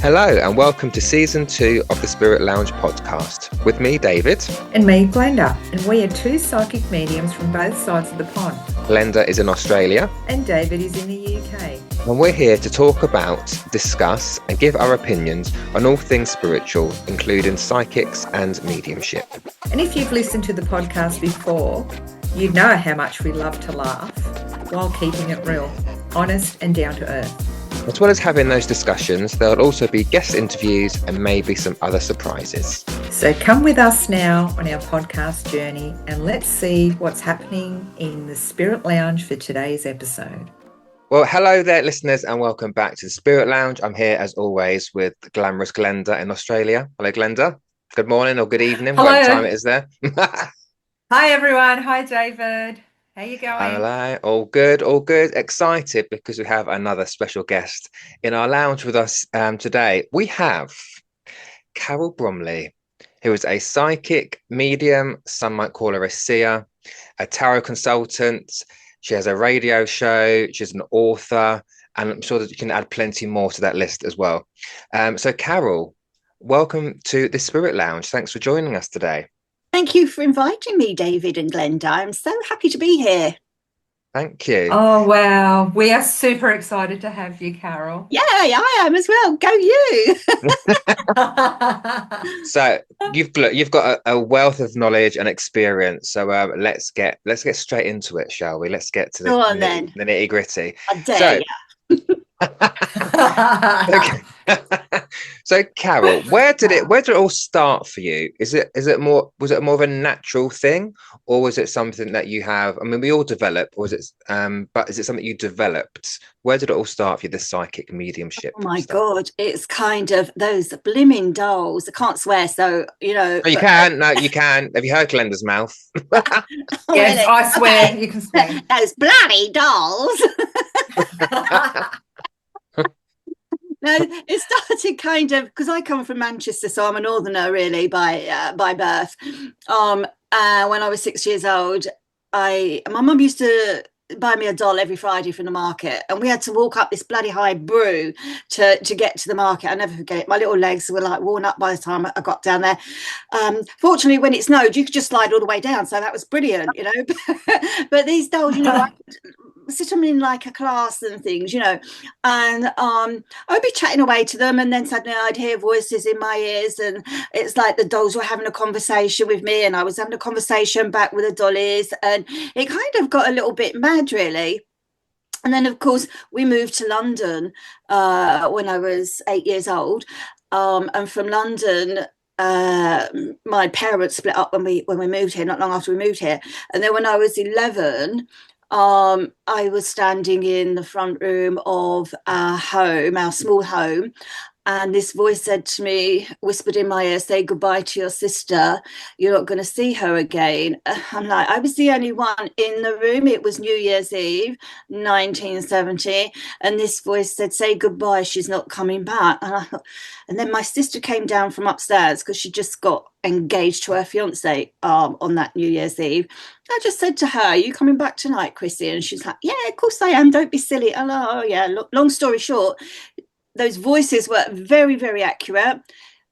Hello and welcome to Season 2 of the Spirit Lounge podcast. With me, David. And me, Glenda. And we are two psychic mediums from both sides of the pond. Glenda is in Australia. And David is in the UK. And we're here to talk about, discuss and give our opinions on all things spiritual, including psychics and mediumship. And if you've listened to the podcast before, you know how much we love to laugh while keeping it real, honest and down to earth. As well as having those discussions, there will also be guest interviews and maybe some other surprises. So come with us now on our podcast journey and let's see what's happening in the Spirit Lounge for today's episode. Well, hello there, listeners, and welcome back to the Spirit Lounge. I'm here, as always, with the glamorous Glenda in Australia. Hello, Glenda. Good morning or good evening, Hello. whatever time it is there. Hi, everyone. Hi, David. How you going? Hello, all good, all good. Excited because we have another special guest in our lounge with us today. We have Carole Bromley, who is a psychic medium, some might call her a seer, a tarot consultant. She has a radio show, she's an author, and I'm sure that you can add plenty more to that list as well. So Carole, welcome to the Spirit Lounge. Thanks for joining us today. Thank you for inviting me, David and Glenda. I'm so happy to be here. Thank you. Oh, wow. We are super excited to have you, Carole. Yeah, I am as well. Go you. So you've got a wealth of knowledge and experience. So let's get straight into it, shall we? Let's get to the nitty gritty. I dare you. Okay. So Carole, where did it all start for you? Was it more of a natural thing, or was it something that you have? I mean, we all develop, or is it but is it something you developed? Where did it all start for you, this psychic mediumship? Oh my God, it's kind of those blimmin' dolls. I can't swear, so you know. No, you can. No, you can. Have you heard Glenda's mouth? Yes, really? I swear. Okay. You can swear. Those bloody dolls. No, it started kind of because I come from Manchester, so I'm a northerner really by birth. When I was 6 years old, my mum used to buy me a doll every Friday from the market, and we had to walk up this bloody high brew to get to the market. I never forget it. My little legs were like worn up by the time I got down there. Fortunately, when it snowed, you could just slide all the way down, so that was brilliant, you know. But these dolls, you know, I sit them in like a class and things, you know, and I'd be chatting away to them, and then suddenly I'd hear voices in my ears, and it's like the dolls were having a conversation with me, and I was having a conversation back with the dollies, and it kind of got a little bit mad, really. And then, of course, we moved to London when I was 8 years old, and from London, my parents split up when we moved here, not long after we moved here, and then when I was 11. I was standing in the front room of our home, our small home, and this voice said to me, whispered in my ear, say goodbye to your sister. You're not going to see her again. I'm like, I was the only one in the room. It was New Year's Eve, 1970. And this voice said, say goodbye. She's not coming back. And then my sister came down from upstairs because she just got engaged to her fiance on that New Year's Eve. I just said to her, are you coming back tonight, Chrissy? And she's like, yeah, of course I am. Don't be silly. Oh, yeah. Long story short, those voices were very, very accurate.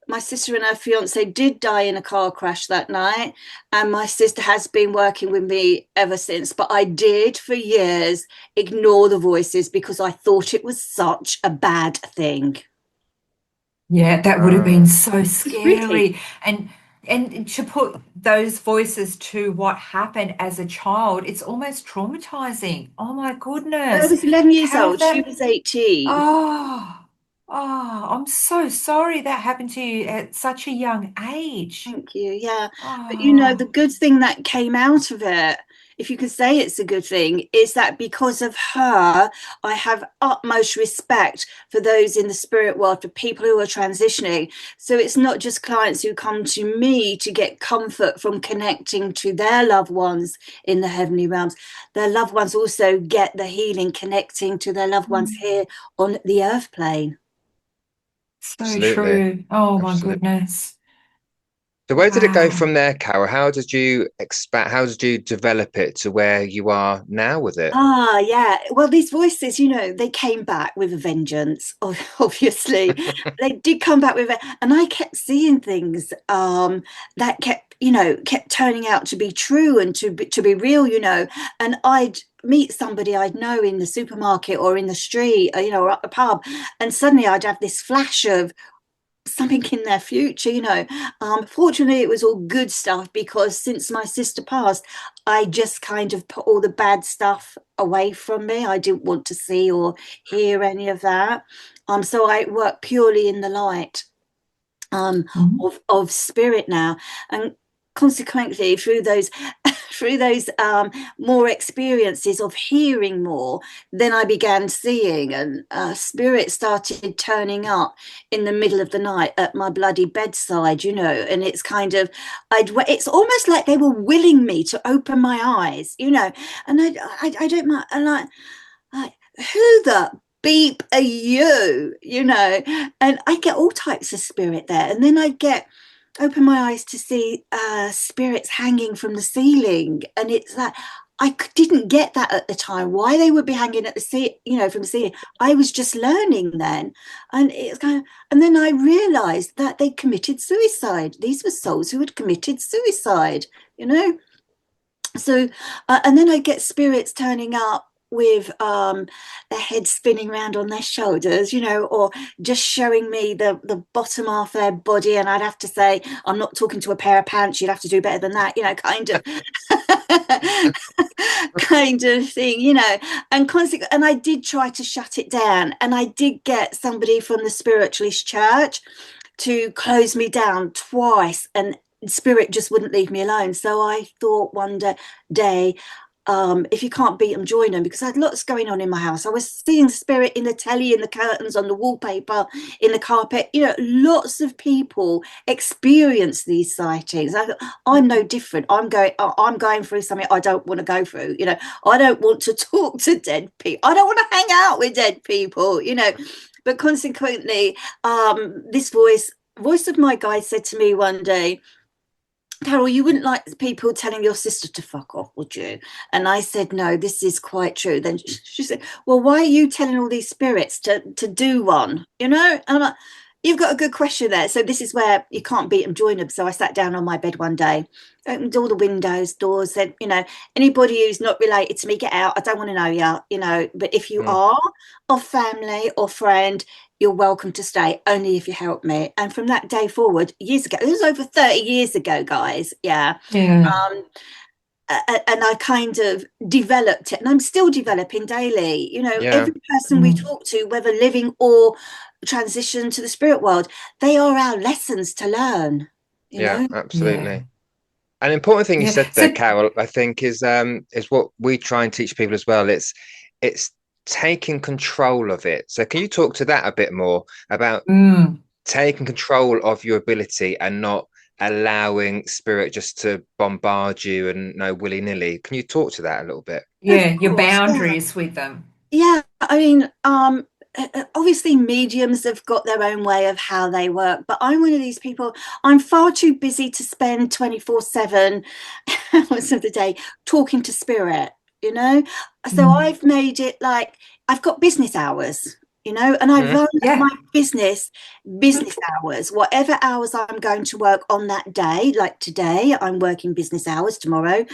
My sister and her fiance did die in a car crash that night, and my sister has been working with me ever since. But I did for years ignore the voices because I thought it was such a bad thing. Yeah, that would have been so scary. Really? And to put those voices to what happened as a child, it's almost traumatizing. Oh my goodness. I was 11 years How old. that- She was 18. Oh, I'm so sorry that happened to you at such a young age. Thank you. Yeah. But you know, the good thing that came out of it, if you could say it's a good thing, is that because of her, I have utmost respect for those in the spirit world, for people who are transitioning. So it's not just clients who come to me to get comfort from connecting to their loved ones in the heavenly realms. Their loved ones also get the healing connecting to their loved ones here on the earth plane. So Absolutely. true. Oh my Absolutely. goodness. So where did it go Wow. from there, Carol? How did you expand? How did you develop it to where you are now with it? Ah, yeah. Well, these voices, they came back with a vengeance, obviously. They did come back with it. And I kept seeing things that kept turning out to be true and to be real, And I'd meet somebody I'd know in the supermarket or in the street, or at the pub, and suddenly I'd have this flash of something in their future, fortunately it was all good stuff, because since my sister passed, I just kind of put all the bad stuff away from me. I didn't want to see or hear any of that. So I work purely in the light Mhm. of spirit now, and consequently through those through those more experiences of hearing more, then I began seeing, and spirit started turning up in the middle of the night at my bloody bedside, and it's kind of, it's almost like they were willing me to open my eyes, and I don't mind, and like, who the beep are you, and I get all types of spirit there, and then I get open my eyes to see spirits hanging from the ceiling, and it's like didn't get that at the time, why they would be hanging at the from the ceiling. I was just learning then, and it's kind of, and then I realized that they committed suicide. These were souls who had committed suicide, you know so and then I get spirits turning up with their heads spinning around on their shoulders, or just showing me the bottom half of their body, and I'd have to say, I'm not talking to a pair of pants, you'd have to do better than that, kind of kind of thing, and I did try to shut it down, and I did get somebody from the spiritualist church to close me down twice, and spirit just wouldn't leave me alone. So I thought one day, if you can't beat them, join them, because I had lots going on in my house. I was seeing spirit in the telly, in the curtains, on the wallpaper, in the carpet. Lots of people experience these sightings. I'm no different. I'm going through something I don't want to go through. I don't want to talk to dead people. I don't want to hang out with dead people. But consequently, this voice of my guide said to me one day, Carole, you wouldn't like people telling your sister to fuck off, would you? And I said, no, this is quite true. Then she said, well, why are you telling all these spirits to do one? And I'm like, you've got a good question there. So this is where you can't beat them, join them. So I sat down on my bed one day, opened all the windows, doors, said, anybody who's not related to me, get out. I don't want to know you, but if you Mm. are of family or friend, you're welcome to stay, only if you help me. And from that day forward, years ago, it was over 30 years ago, guys. Yeah. Yeah. Um, and I kind of developed it, and I'm still developing daily. Yeah, Every person we Mm. talk to, whether living or transition to the spirit world, they are our lessons to learn, you yeah, know? Yeah. absolutely. An important thing you Yeah. said there, So, Carol, I think is what we try and teach people as well. It's taking control of it. So can you talk to that a bit more about mm, taking control of your ability and not allowing spirit just to bombard you and no willy-nilly? Can you talk to that a little bit? Of yeah, your course, yeah. boundaries with them. Yeah, I mean, obviously mediums have got their own way of how they work, but I'm one of these people, I'm far too busy to spend 24/7 hours of the day talking to spirit, you know? So Mm. I've made it like I've got business hours, and I Mhm. run Yeah. my business hours, whatever hours I'm going to work on that day. Like today, I'm working business hours. Tomorrow,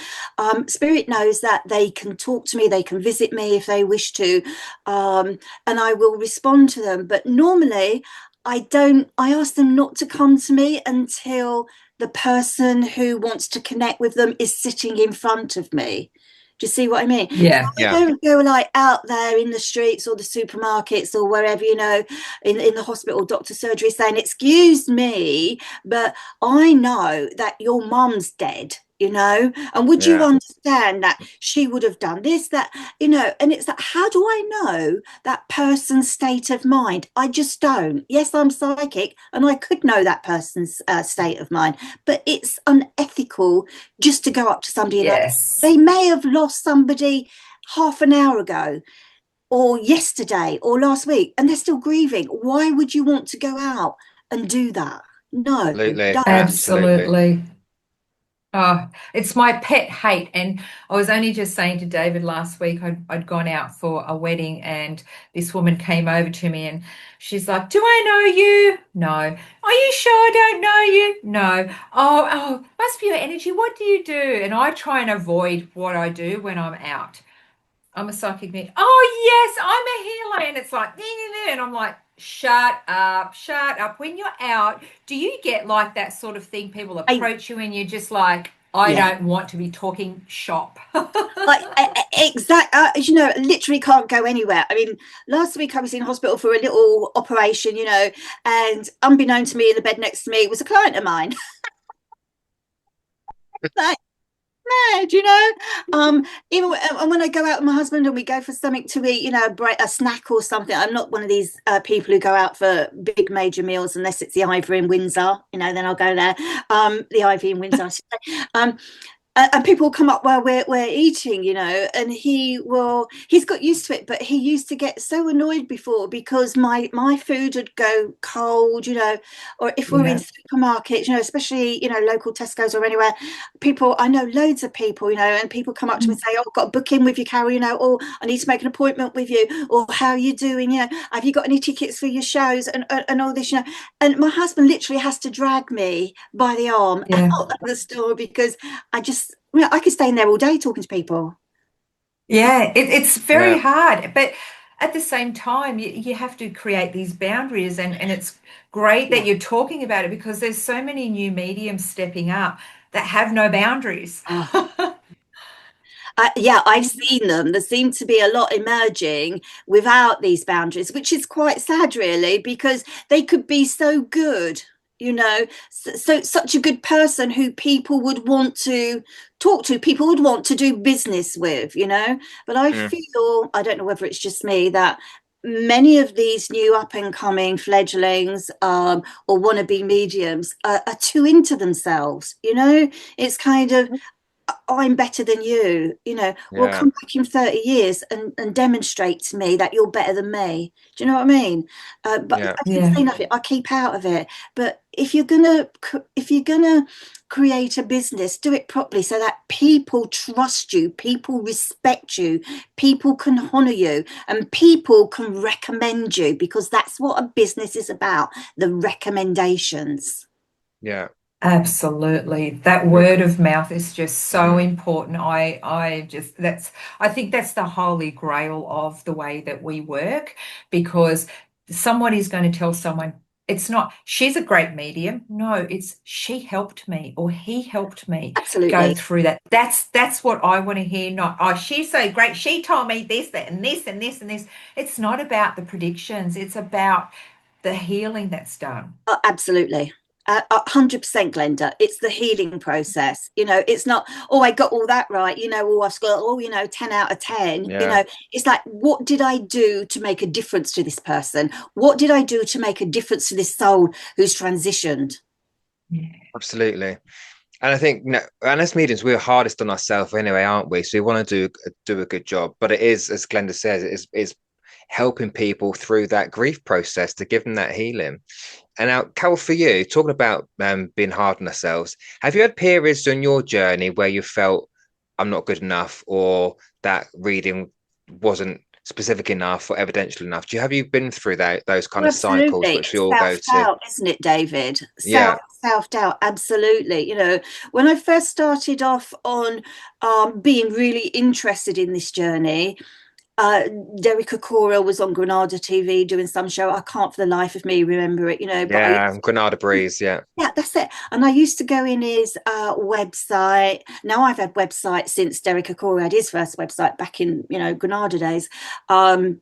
spirit knows that they can talk to me, they can visit me if they wish to, and I will respond to them. But normally, I don't. I ask them not to come to me until the person who wants to connect with them is sitting in front of me. Do you see what I mean? Yeah. I Yeah, don't go like out there in the streets or the supermarkets or wherever, in the hospital, doctor surgery, saying, excuse me, but I know that your mum's dead, and would you yeah, understand that she would have done this, that, and it's like, how do I know that person's state of mind? I just don't. Yes, I'm psychic and I could know that person's state of mind, but it's unethical just to go up to somebody and like, Yes. they may have lost somebody half an hour ago or yesterday or last week and they're still grieving. Why would you want to go out and do that? No, Absolutely, don't. absolutely. Absolutely. Oh, it's my pet hate. And I was only just saying to David last week, I'd gone out for a wedding and this woman came over to me and she's like, "Do I know you? No. Are you sure I don't know you? No. Oh, must be your energy. What do you do?" And I try and avoid what I do when I'm out. I'm a psychic medium. Oh, yes, I'm a healer. And it's like, "Nee, nee, nee." And I'm like, shut up, shut up. When you're out, do you get like that sort of thing? People I approach you and you're just like, I Yeah. don't want to be talking shop. Exact, literally can't go anywhere. I mean, last week I was in hospital for a little operation, and unbeknown to me, in the bed next to me was a client of mine. Like, mad, even when I go out with my husband and we go for something to eat, a snack or something. I'm not one of these people who go out for big major meals unless it's the Ivory in Windsor, then I'll go there. The Ivy in Windsor, I should say. And people will come up while we're eating, and he's got used to it, but he used to get so annoyed before because my food would go cold, or if we're in Yeah, supermarkets, especially, local Tesco's or anywhere, I know loads of people, and people come up to me and say, "Oh, I've got a booking with you, Carol, or I need to make an appointment with you, or how are you doing? Have you got any tickets for your shows?" And all this, and my husband literally has to drag me by the arm yeah, out of the store because I could stay in there all day talking to people. yeah. It's very Yeah, hard, but at the same time, you have to create these boundaries, and it's great that Yeah. you're talking about it because there's so many new mediums stepping up that have no boundaries. Oh, yeah, I've seen them. There seem to be a lot emerging without these boundaries, which is quite sad, really, because they could be so good, such a good person who people would want to talk to, people would want to do business with, But I mm, feel, I don't know whether it's just me, that many of these new up and coming fledglings or wannabe mediums are too into themselves, It's kind of, I'm better than you, well, yeah, come back in 30 years and demonstrate to me that you're better than me. Do you know what I mean? But yeah, I didn't Yeah, say nothing. I keep out of it. But if you're gonna create a business, do it properly so that people trust you, people respect you, people can honor you, and people can recommend you because that's what a business is about, the recommendations. yeah. absolutely. That Rec- word of mouth is just so mm, important. I think that's the holy grail of the way that we work because somebody's going to tell someone, it's not, she's a great medium. No, it's she helped me or he helped me go Absolutely. through that. That's what I want to hear. Not, oh, she's so great. She told me this, that, and this, and this, and this. It's not about the predictions. It's about the healing that's done. Absolutely. 100% Glenda. It's the healing process. It's not, oh, I got all that right. Oh, I've got, 10 out of 10. yeah, It's like, what did I do to make a difference to this person? What did I do to make a difference to this soul who's transitioned? Yeah. absolutely. And I think, and as mediums, we're hardest on ourselves anyway, aren't we? So we want to do a good job. But it is, as Glenda says, it's helping people through that grief process to give them that healing. And now, Carol, for you, talking about being hard on ourselves, have you had periods in your journey where you felt I'm not good enough, or that reading wasn't specific enough or evidential enough? Have you been through those kind Oh, of cycles absolutely. which we It's all go to? self-doubt, isn't it, David? Yeah, Self-doubt, absolutely. When I first started off on being really interested in this journey, uh, Derek Okora was on Granada TV doing some show. I can't for the life of me remember it, but yeah, Granada Breeze, yeah, yeah, that's it. And I used to go in his website. Now I've had websites since Derek Okora had his first website back in, Granada days. Um,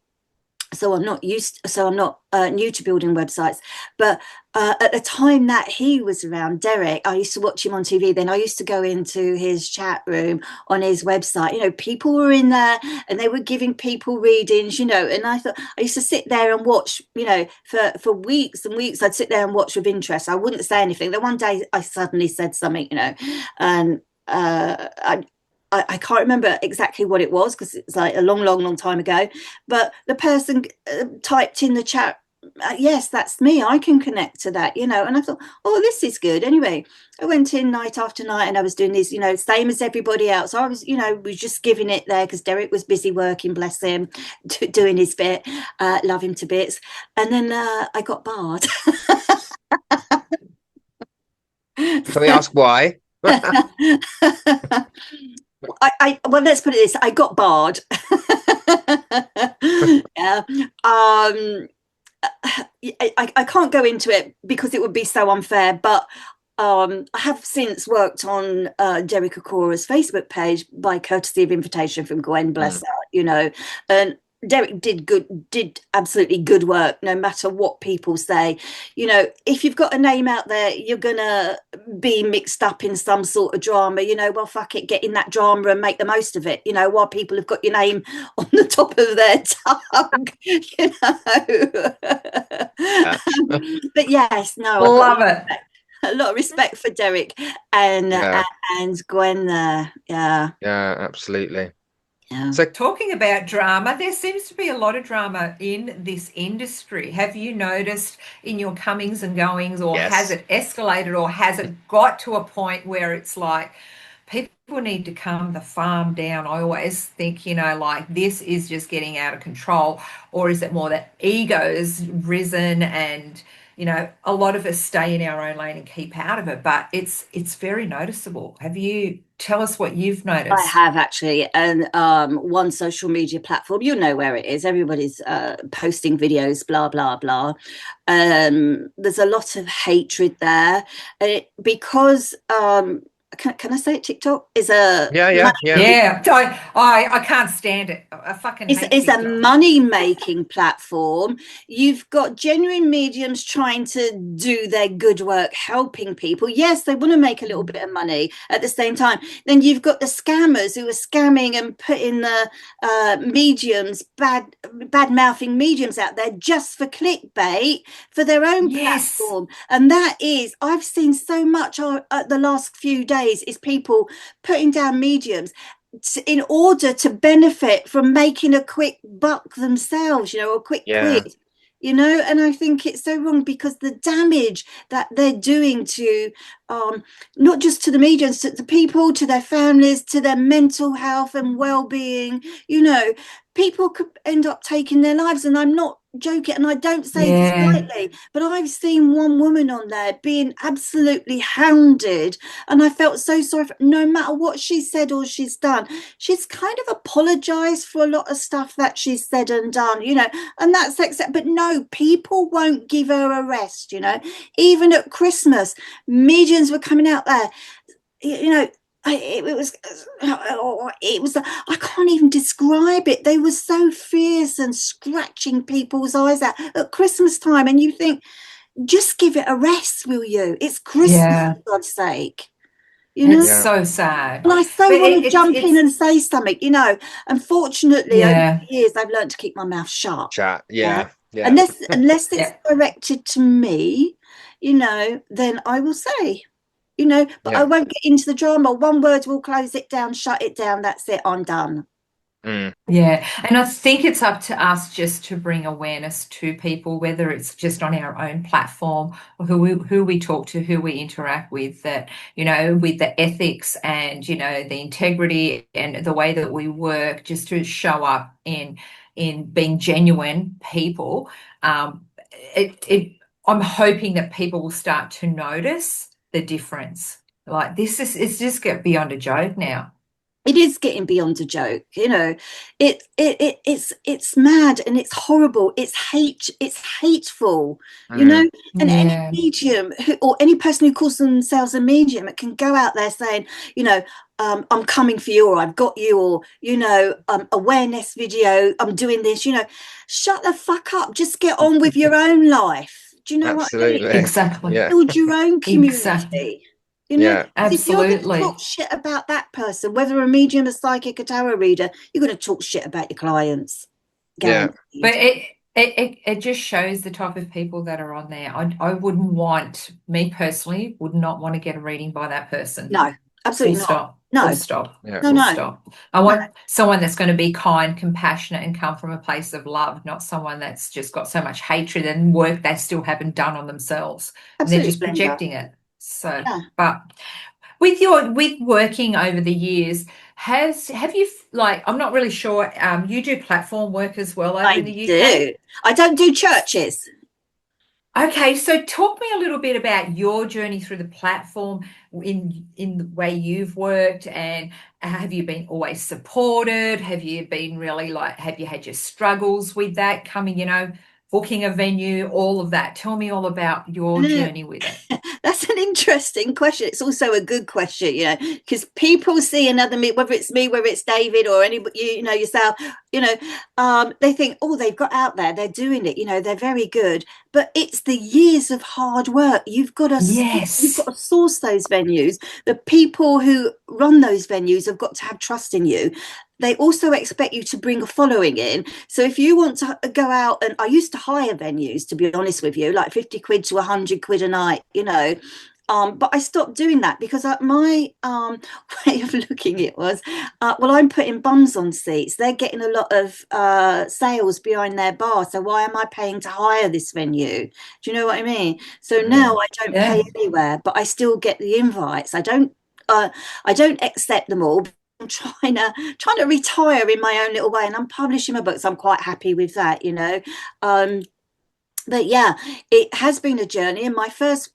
so I'm not new to building websites, but at the time that he was around, Derek, I used to watch him on TV. Then I used to go into his chat room on his website. People were in there and they were giving people readings, and I thought, I used to sit there and watch, for weeks and weeks. I'd sit there and watch with interest. I wouldn't say anything. Then one day I suddenly said something, and I can't remember exactly what it was because it's like a long, long, long time ago. But the person typed in the chat yes, that's me. I can connect to that, you know. And I thought, oh, this is good. Anyway, I went in night after night and I was doing this, you know, same as everybody else. I was, you know, was just giving it there because Derek was busy working, bless him, doing his bit. Love him to bits. And then I got barred. Can we ask why? Well, let's put it this: I got barred. Yeah. I can't go into it because it would be so unfair, but I have since worked on Derek Akora's Facebook page by courtesy of invitation from Gwen, bless her, you know, and Derek did absolutely good work, no matter what people say. You know, if you've got a name out there, you're gonna be mixed up in some sort of drama, you know, well, fuck it, get in that drama and make the most of it, you know, while people have got your name on the top of their tongue, you know. But yes, no, I've Love got it. a lot of respect for Derek and Yeah, and Gwen there. Yeah. yeah, absolutely. Yeah. So Talking about drama, there seems to be a lot of drama in this industry. Have you noticed in your comings and goings, or has yes, it escalated, or has it got to a point where it's like people need to calm the farm down? I always think, you know, like this is just getting out of control, or is it more that ego's risen and, you know, a lot of us stay in our own lane and keep out of it, but it's very noticeable. Have you tell us what you've I noticed? have actually, and one social media platform, you know where it is. Everybody's posting videos, blah blah blah. There's a lot of hatred there, because can I say it? TikTok is a yeah, yeah, yeah, money Yeah, I can't stand it. I fucking hate is a TikTok. money making platform. You've got genuine mediums trying to do their good work, helping people. Yes, they want to make a little bit of money at the same time. Then you've got the scammers who are scamming and putting the mediums, bad mouthing mediums out there just for clickbait for their own Yes. platform. And that is, I've seen so much the last few days is people putting down mediums in order to benefit from making a quick buck themselves, you know, a quick yeah, quid, you know. And I think it's so wrong because the damage that they're doing to not just to the mediums, to the people, to their families, to their mental health and well-being, you know, people could end up taking their lives. And I'm not joking, and I don't say this Yeah. lightly, but I've seen one woman on there being absolutely hounded, and I felt so sorry for, no matter what she said or she's done, she's kind of apologized for a lot of stuff that she's said and done, you know, and that's accept. But no, people won't give her a rest, you know. Even at Christmas, mediums were coming out there, you know. It was I can't even describe it. They were so fierce and scratching people's eyes out at Christmas time, and you think, just give it a rest, will you? It's Christmas, Yeah. for God's sake, you know. It's yeah, so sad. And I so But want to jump in it's and say something, you know. Unfortunately, over yeah. the years, I've learned to keep my mouth shut. chat, Yeah. yeah, yeah, Unless it's Yeah. directed to me, you know, then I will say, you know, but I yeah. won't get into the drama. One word will close it down, shut it down. That's it. I'm done. Mm, Yeah, and I think it's up to us just to bring awareness to people, whether it's just on our own platform or who we talk to, who we interact with, that, you know, with the ethics and, you know, the integrity and the way that we work, just to show up in being genuine people. Um, I'm hoping that people will start to notice the difference. Like this is it's just get beyond a joke now. It is getting beyond a joke, you know. It's mad and it's horrible. It's hateful, you know. mm, And any Yeah. medium or any person who calls themselves a medium, it can go out there saying, you know, I'm coming for you, or I've got you, or, you know, awareness video, I'm doing this, you know. Shut the fuck up. Just get on with your own life. Do you know what I mean? absolutely. Exactly. Yeah, Build your own Exactly. community. You know, yeah, because if you're going to talk Absolutely. shit about that person, whether a medium, a psychic, a tarot reader, you're going to talk shit about your clients, yeah, But guaranteed. it just shows the type of people that are on there. I wouldn't want, me personally, would not want to get a reading by that person. No, Full absolutely not. stop. No, Full stop. Yeah. no, Full no, stop. I no, want someone that's going to be kind, compassionate, and come from a place of love, not someone that's just got so much hatred and work they still haven't done on themselves, and they're absolutely, just Glenda. projecting it. So, Yeah, but with working over the years, have you, like, I'm not really sure, you do platform work as well over in I the UK? do. I don't do churches. Okay, so talk me a little bit about your journey through the platform in the way you've worked, and have you been always supported? Have you been really, like, have you had your struggles with that coming, booking a venue, all of that? Tell me all about your No, journey with it. that's an interesting question. It's also a good question, because people see another me, whether it's me, whether it's David or anybody, yourself, they think, oh, they've got out there, they're doing it, they're very good. But it's the years of hard work. You've got Yes. to source those venues. The people who run those venues have got to have trust in you. They also expect you to bring a following in. So if you want to go out, and I used to hire venues, to be honest with you, like 50 quid to 100 quid a night, but I stopped doing that because my way of looking at it was, well, I'm putting bums on seats. They're getting a lot of sales behind their bar. So why am I paying to hire this venue? Do you know what I mean? So now Mm. I don't Yeah. pay anywhere, but I still get the invites. I don't accept them all. I'm trying to retire in my own little way, and I'm publishing my books. I'm quite happy with that, but yeah, it has been a journey. And my first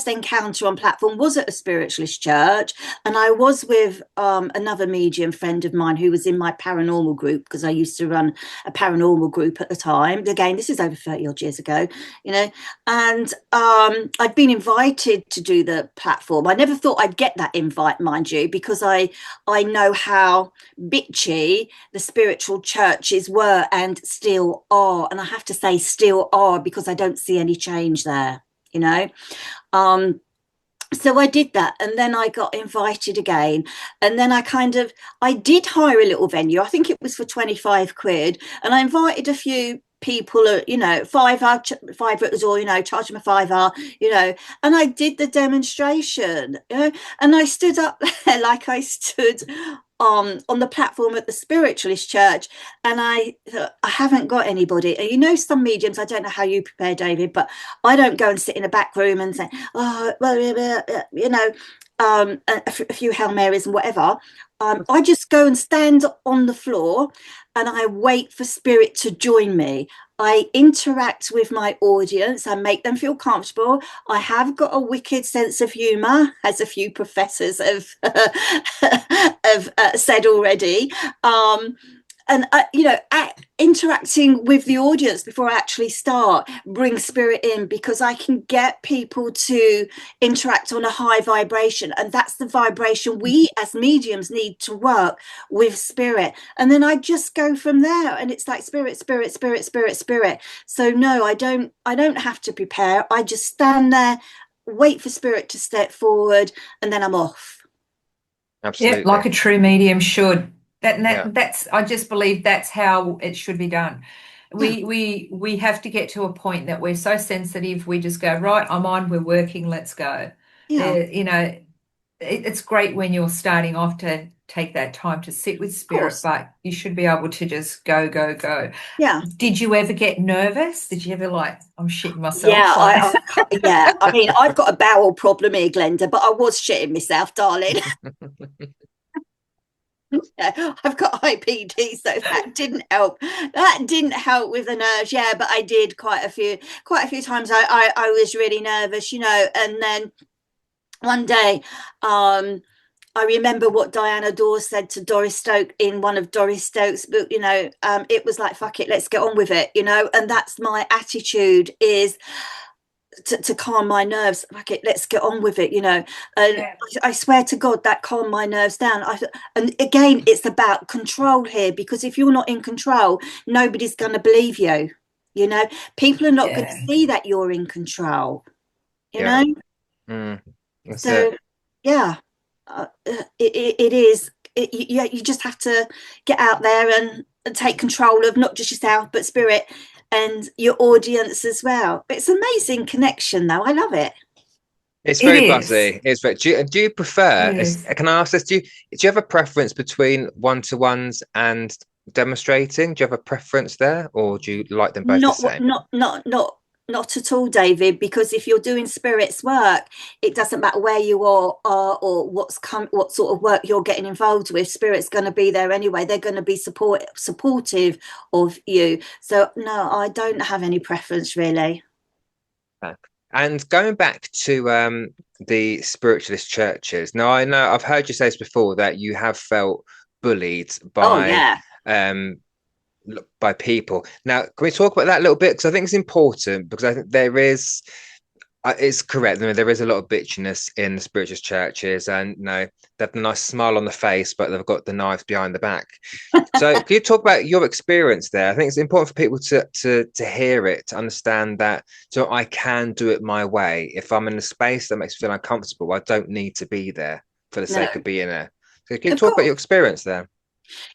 encounter on platform was at a spiritualist church, and I was with another medium friend of mine who was in my paranormal group, because I used to run a paranormal group at the time. Again, this is over 30 odd years ago, and I'd been invited to do the platform. I never thought I'd get that invite, mind you, because I know how bitchy the spiritual churches were and still are, and I have to say still are, because I don't see any change there, um so I did that, and then I got invited again, and then I did hire a little venue. I think it was for 25 quid, and I invited a few people at, five at the door, charge them a fiver, and I did the demonstration, and I stood up there like I stood on the platform at the spiritualist church, and I haven't got anybody. And some mediums, I don't know how you prepare, David, but I don't go and sit in a back room and say, oh, well, a few Hail Marys and whatever. I just go and stand on the floor, and I wait for spirit to join me. I interact with my audience. I make them feel comfortable. I have got a wicked sense of humour, as a few professors have, have said already. And interacting with the audience before I actually start bring spirit in, because I can get people to interact on a high vibration, and that's the vibration we as mediums need to work with spirit. And then I just go from there, and it's like spirit, spirit, spirit, spirit, spirit. So no, I don't have to prepare. I just stand there, wait for spirit to step forward, and then I'm off. Yeah, like Absolutely. a true medium should. Yeah. That's, I just believe that's how it should be done. Yeah, We have to get to a point that we're so sensitive, we just go, right, I'm on, we're working, let's go. yeah, There, it's great when you're starting off to take that time to sit with of spirit, course. but you should be able to just go, go, go. Yeah. Did you ever get nervous? Did you ever, like, I'm shitting Yeah, myself? Like, yeah. I mean, I've got a bowel problem here, Glenda, but I was shitting myself, darling. Yeah, I've got IPD, so that didn't help. That didn't help with the nerves. Yeah, but I did quite a few times. I was really nervous, and then one day, I remember what Diana Dawes said to Doris Stoke in one of Doris Stoke's book. It was like, fuck it, let's get on with it, and that's my attitude, is to calm my nerves. Like, it, let's get on with it, and yeah, I swear to God that calmed my nerves down. And again, it's about control here, because if you're not in control, nobody's going to believe you. People are not going to yeah. see that you're in control. you Yeah. know Mm. That's it. so yeah, it is. You just have to get out there and take control of not just yourself, but spirit and your audience as well. It's amazing connection, though. I love it. It's It very is. buzzy. It's very. Do you It prefer? is. Can I ask this? Do you have a preference between one-to-ones and demonstrating? Do you have a preference there, or do you like them both the Not same? not at all, David, because if you're doing spirits work, it doesn't matter where you are or what sort of work you're getting involved with. Spirit's going to be there anyway. They're going to be supportive of you. So no, I don't have any preference really. Okay. And going back to the spiritualist churches, now I know I've heard you say this before that you have felt bullied Oh yeah. um, by people. Now, can we talk about that a little bit? Because I think it's important because I think there is it's correct. I mean, there is a lot of bitchiness in the spiritualist churches, and no, they have a nice smile on the face, but they've got the knives behind the back. So, can you talk about your experience there? I think it's important for people to hear it, to understand that. So, I can do it my way. If I'm in a space that makes me feel uncomfortable, I don't need to be there for the No, sake of being there. So, can you of talk about your course. experience there?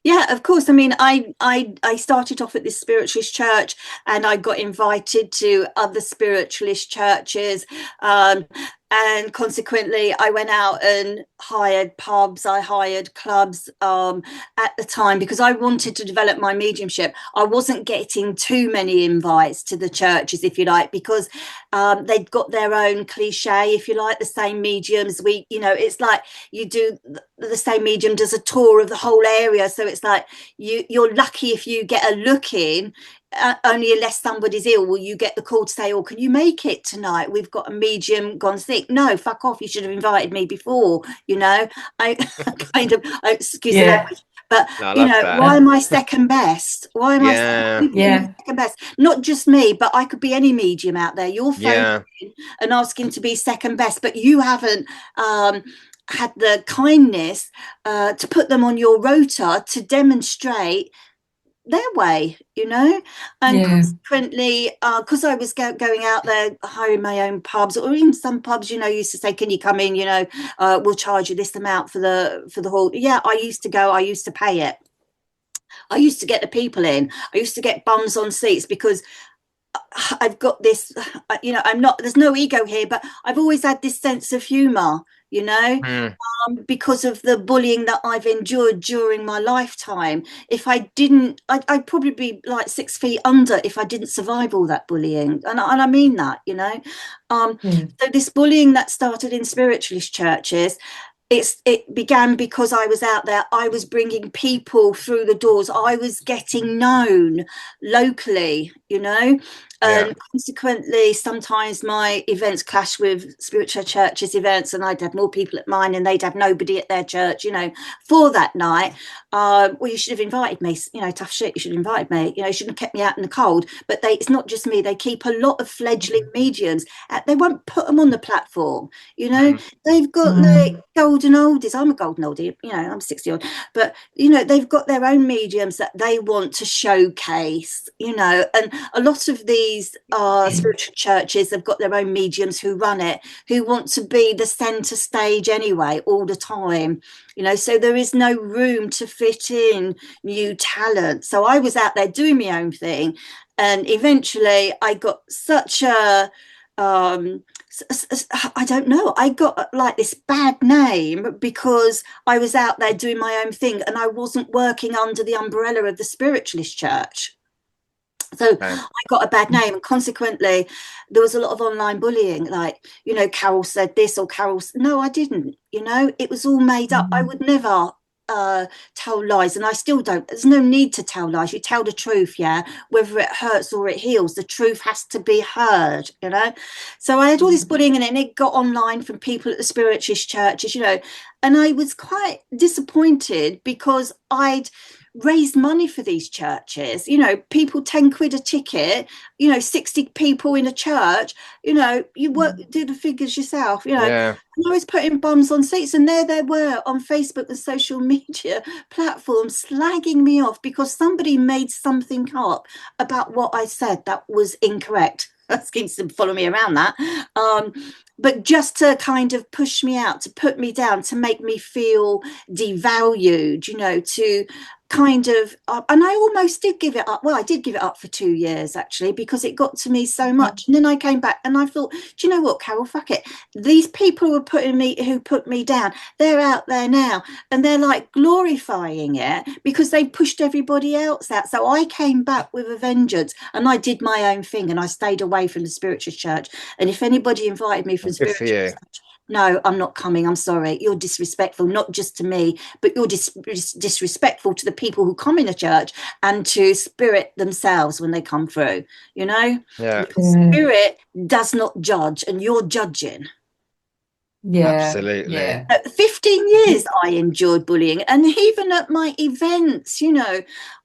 Yeah, of course. I mean, I started off at this spiritualist church, and I got invited to other spiritualist churches. And consequently, I went out and hired pubs, I hired clubs at the time because I wanted to develop my mediumship. I wasn't getting too many invites to the churches, if you like, because they've got their own cliche, if you like, the same mediums. It's like you do the same medium does a tour of the whole area. So it's like you're lucky if you get a look in. Only unless somebody's ill will you get the call to say, oh, can you make it tonight, we've got a medium gone sick. No, fuck off, you should have invited me before. I kind of excuse the Yeah. language, but No, I love that. why am I second best? Why Yeah, are you putting me Yeah. second best? Not just me, but I could be any medium out there. You're phoning yeah. in and asking to be second best, but you haven't had the kindness to put them on your rota to demonstrate their way, and Yeah. consequently, because I was going out there hiring my own pubs, or even some pubs, used to say, can you come in, we'll charge you this amount for the hall. Yeah, I used to go, I used to pay it. I used to get the people in. I used to get bums on seats because I've got this, I'm not, there's no ego here, but I've always had this sense of humor, you know, Mm, because of the bullying that I've endured during my lifetime. If I didn't, I'd probably be like 6 feet under if I didn't survive all that bullying. And I mean that, Yeah. So this bullying that started in spiritualist churches, it began because I was out there. I was bringing people through the doors. I was getting known locally, yeah. and consequently, sometimes my events clash with spiritual churches' events, and I'd have more people at mine, and they'd have nobody at their church, for that night. Well, you should have invited me, tough shit. You should have invited me. You shouldn't have kept me out in the cold. But it's not just me. They keep a lot of fledgling mediums. They won't put them on the platform. Mm, They've got Mm. the golden oldies. I'm a golden oldie. I'm 60 odd, but they've got their own mediums that they want to showcase. And a lot of these spiritual churches have got their own mediums who run it, who want to be the center stage anyway, all the time. So there is no room to fit in new talent. So I was out there doing my own thing, and eventually I got such a um I don't know, I got like this bad name because I was out there doing my own thing and I wasn't working under the umbrella of the spiritualist church. So okay. I got a bad name, and consequently there was a lot of online bullying, like, Carole said this, or no, I didn't. It was all made up. I Mm. would never tell lies, and I still don't. There's no need to tell lies. You tell the truth, yeah, whether it hurts or it heals. The truth has to be heard. So I had all this bullying, and then it got online from people at the spiritualist churches, and I was quite disappointed because I'd raised money for these churches. People 10 quid a ticket. 60 people in a church. You do the figures yourself. Yeah. I was putting bums on seats, and there they were on Facebook and social media platforms slagging me off because somebody made something up about what I said that was incorrect. Asking to follow me around that. But just to kind of push me out, to put me down, to make me feel devalued, to kind of, and I almost did give it up. Well, I did give it up for 2 years actually, because it got to me so much. And then I came back and I thought, do you know what, Carole, fuck it. These people who put me down, they're out there now and they're like glorifying it because they pushed everybody else out. So I came back with a vengeance and I did my own thing and I stayed away from the spiritualist church. And if anybody invited me from Good for spiritual you. church, no, I'm not coming. I'm sorry. You're disrespectful, not just to me, but you're disrespectful to the people who come in the church and to spirit themselves when they come through, you know? Yeah. Spirit does not judge, and you're judging. Absolutely. At 15 years, I endured bullying. And even at my events, you know,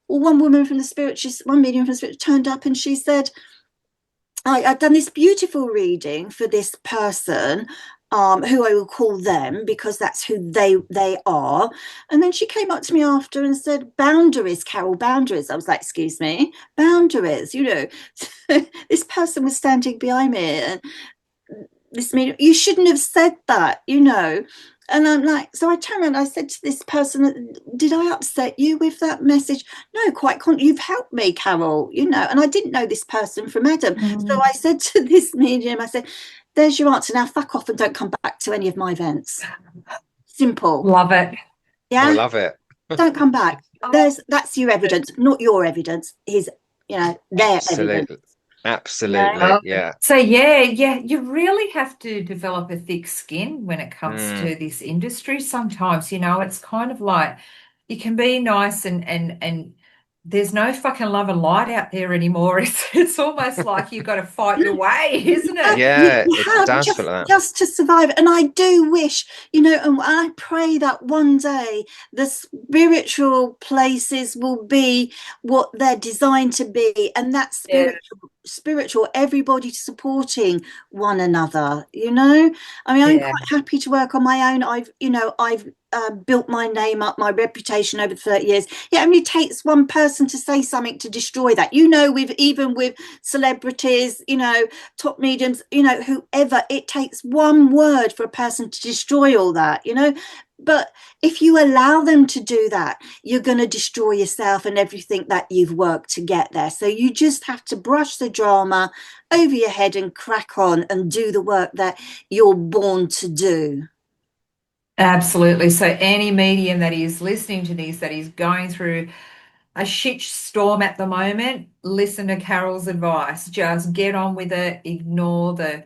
one medium from the spirit turned up and she said, I'd done this beautiful reading for this person, who I will call them because that's who they are. And then she came up to me after and said, boundaries, Carole, boundaries. I was like, excuse me, boundaries, you know. This person was standing behind me and this meeting, you shouldn't have said that, you know. And I'm like, so I turned around, I said to this person, did I upset you with that message? No, you've helped me, Carole, you know. And I didn't know this person from Adam. So I said to this medium, I said, there's your answer. Now fuck off and don't come back to any of my events. Simple. Love it. Yeah. I love it. Don't come back. That's your evidence, not your evidence. His, you know, their evidence. Absolutely. Yeah. So you really have to develop a thick skin when it comes to this industry. Sometimes, you know, it's kind of like you can be nice and there's no fucking love and light out there anymore. It's almost like you've got to fight your way, isn't it? Yeah, it does feel like that. Just to survive. And I do wish, you know, and I pray that one day the spiritual places will be what they're designed to be, and that's spiritual, everybody supporting one another, you know. I mean, I'm quite happy to work on my own. I've built my name up, my reputation over 30 years. It only takes one person to say something to destroy that, you know. Even with celebrities, you know, top mediums, you know, whoever, it takes one word for a person to destroy all that, you know. But if you allow them to do that, you're going to destroy yourself and everything that you've worked to get there. So you just have to brush the drama over your head and crack on and do the work that you're born to do. Absolutely. So any medium that is listening to this, that is going through a shit storm at the moment, listen to Carole's advice. Just get on with it, ignore the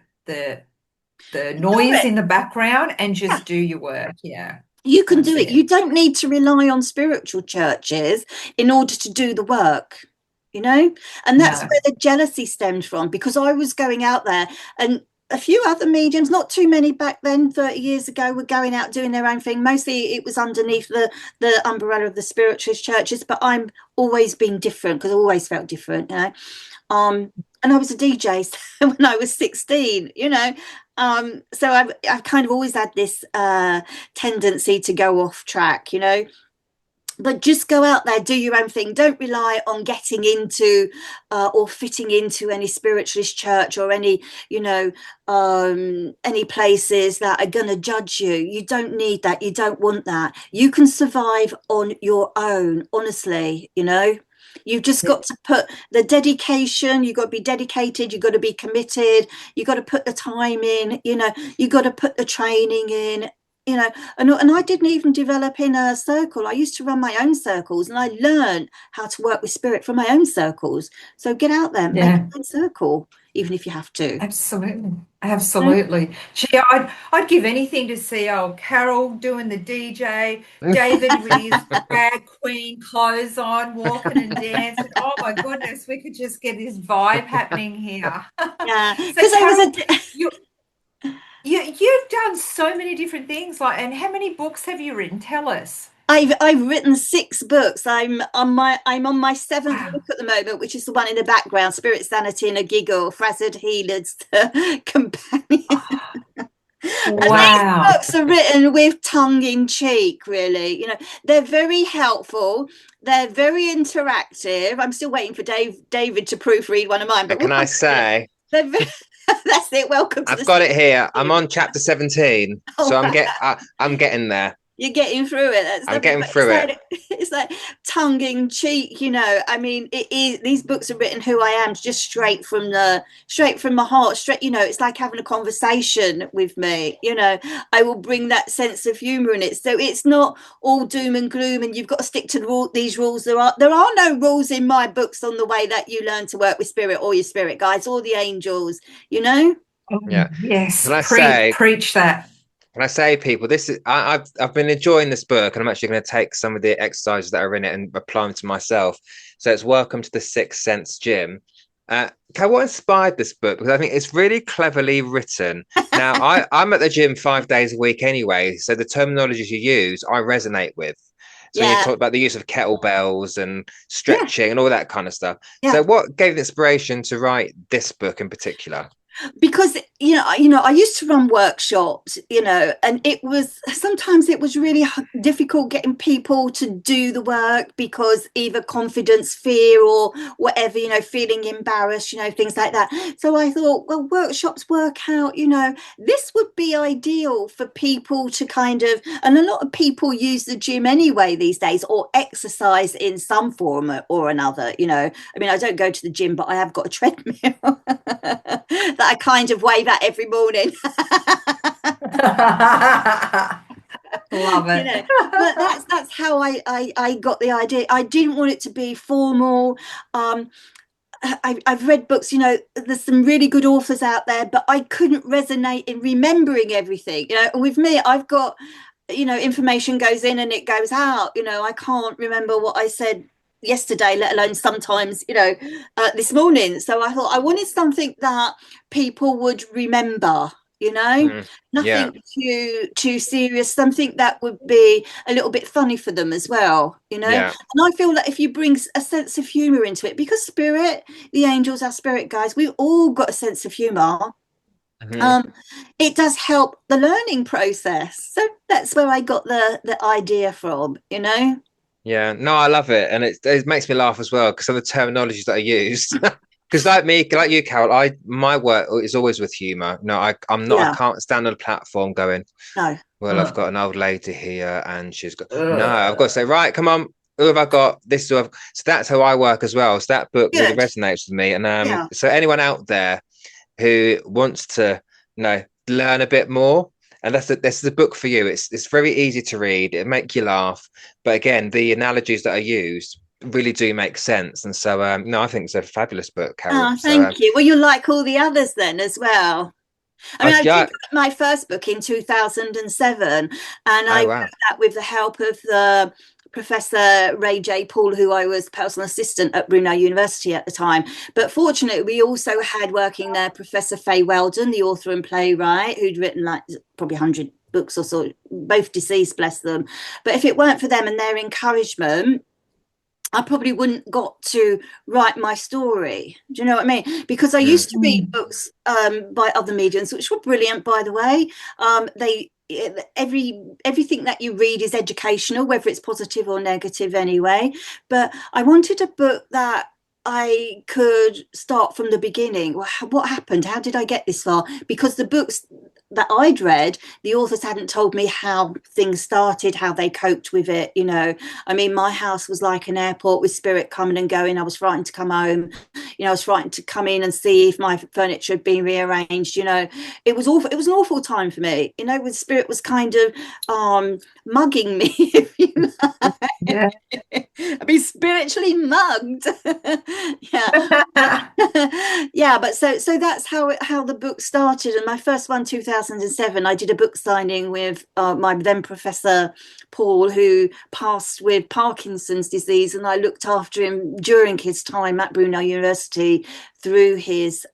noise in the background and just do your work. Yeah. You can do it. You don't need to rely on spiritual churches in order to do the work, you know? And that's where the jealousy stemmed from, because I was going out there and a few other mediums, not too many back then, 30 years ago, were going out doing their own thing. Mostly it was underneath the umbrella of the spiritualist churches, but I'm always been different because I always felt different, you know. And I was a DJ when I was 16, you know. So I've kind of always had this tendency to go off track, you know. But just go out there, do your own thing. Don't rely on getting into or fitting into any spiritualist church or any, you know, any places that are going to judge you. You don't need that. You don't want that. You can survive on your own, honestly, you know. You've just got to put the dedication, you've got to be dedicated, you've got to be committed, you've got to put the time in, you know, you've got to put the training in, you know. And I didn't even develop in a circle. I used to run my own circles and I learned how to work with spirit from my own circles. So get out there, make your own circle, even if you have to. Absolutely. Gee, I'd give anything to see old Carole doing the DJ, David with his drag queen clothes on, walking and dancing. Oh my goodness, we could just get this vibe happening here. Yeah, because you've done so many different things. And how many books have you written? Tell us. I've written 6 books. I'm on my 7th book at the moment, which is the one in the background, Spirit Sanity and a Giggle, Frazzled Healers Companion. Wow. And these books are written with tongue in cheek, really. You know, they're very helpful. They're very interactive. I'm still waiting for David to proofread one of mine. But can I say? That's it. Welcome to I've got it here. I'm on chapter 17, so I'm getting there. You're getting through it. That's I'm lovely. getting But through it. it's like tongue in cheek, you know. I mean, it is, these books are written who I am, just straight from my heart. Straight, you know, it's like having a conversation with me. You know, I will bring that sense of humor in it. So it's not all doom and gloom, and you've got to stick to these rules. There are no rules in my books on the way that you learn to work with spirit or your spirit guides or the angels. You know. Oh, Yeah. yes, Can I say, preach that. Can I say, people, this is I've been enjoying this book, and I'm actually going to take some of the exercises that are in it and apply them to myself. So it's Welcome to the Sixth Sense Gym. What inspired this book? Because I think it's really cleverly written. Now, I'm at the gym 5 days a week anyway, so the terminologies you use, I resonate with. So when you Yeah. talk about the use of kettlebells and Yeah. stretching and all that kind of stuff. Yeah. So what gave the inspiration to write this book in particular? Because I used to run workshops, and it was sometimes it was really difficult getting people to do the work because either confidence, fear, or whatever, feeling embarrassed, things like that. So I thought, well, workshops work out, this would be ideal for people to kind of, and a lot of people use the gym anyway these days, or exercise in some form or another. I mean, I don't go to the gym, but I have got a treadmill that I kind of wave at every morning. Love it. But that's how I got the idea. I didn't want it to be formal. I've read books, there's some really good authors out there, but I couldn't resonate in remembering everything. And with me, I've got, information goes in and it goes out. I can't remember what I said yesterday, let alone sometimes, this morning. So I thought I wanted something that people would remember, Yeah. nothing too serious, something that would be a little bit funny for them as well. And Yeah. I feel that if you bring a sense of humor into it, because spirit, the angels, our spirit guides, we've all got a sense of humor. Mhm. It does help the learning process. So that's where I got the idea from. Yeah, no, I love it, and it makes me laugh as well because some of the terminologies that I use. Because like me, like you, Carol, my work is always with humour. No, I'm not. I Yeah. can't stand on a platform going, No. well, I've got an old lady here, and she's got no. I've got to say, Uh, right, come on, who have I got? This, who I've... So that's how I work as well. So that book really Good. resonates with me, and Yeah. so anyone out there who wants to, learn a bit more. And this is a book for you. It's very easy to read. It make you laugh, but again, the analogies that are used really do make sense. And so, no, I think it's a fabulous book, Carol. Oh, So, thank you. Well, you like all the others then as well. I mean, I did yeah. write my first book in 2007, and I Oh wrote wow. that with the help of the Professor Ray J. Paul, who I was personal assistant at Brunel University at the time. But fortunately, we also had working there Professor Faye Weldon, the author and playwright, who'd written like probably 100 books or so, both deceased, bless them. But if it weren't for them and their encouragement, I probably wouldn't got to write my story. Do you know what I mean? Because I Mm, used to read books by other mediums, which were brilliant, by the way. They everything that you read is educational, whether it's positive or negative, anyway. But I wanted a book that I could start from the beginning. What happened? How did I get this far? Because the books that I'd read, the authors hadn't told me how things started, how they coped with it. I mean, my house was like an airport with spirit coming and going. I was frightened to come home. I was frightened to come in and see if my furniture had been rearranged. It was awful. It was an awful time for me. With spirit was kind of mugging me, if you like. yeah. I'd be spiritually mugged. Yeah. Yeah, but so that's how the book started. And my first one, 2007, I did a book signing with my then Professor Paul, who passed with Parkinson's disease, and I looked after him during his time at Brunel University through his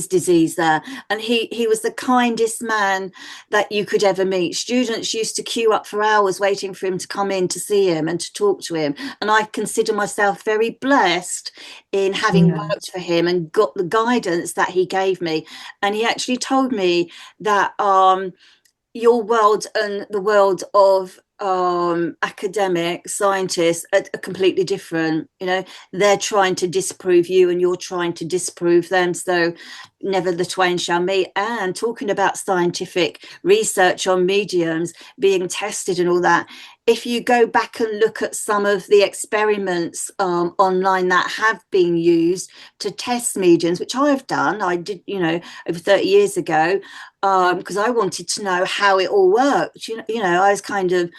disease there. And he was the kindest man that you could ever meet. Students used to queue up for hours waiting for him to come in to see him and to talk to him, and I consider myself very blessed in having worked for him and got the guidance that he gave me. And he actually told me that your world and the world of academic scientists are completely different. They're trying to disprove you and you're trying to disprove them, so never the twain shall meet. And talking about scientific research on mediums being tested and all that, if you go back and look at some of the experiments online that have been used to test mediums, which I've done, I did, over 30 years ago, because I wanted to know how it all worked. I was kind of,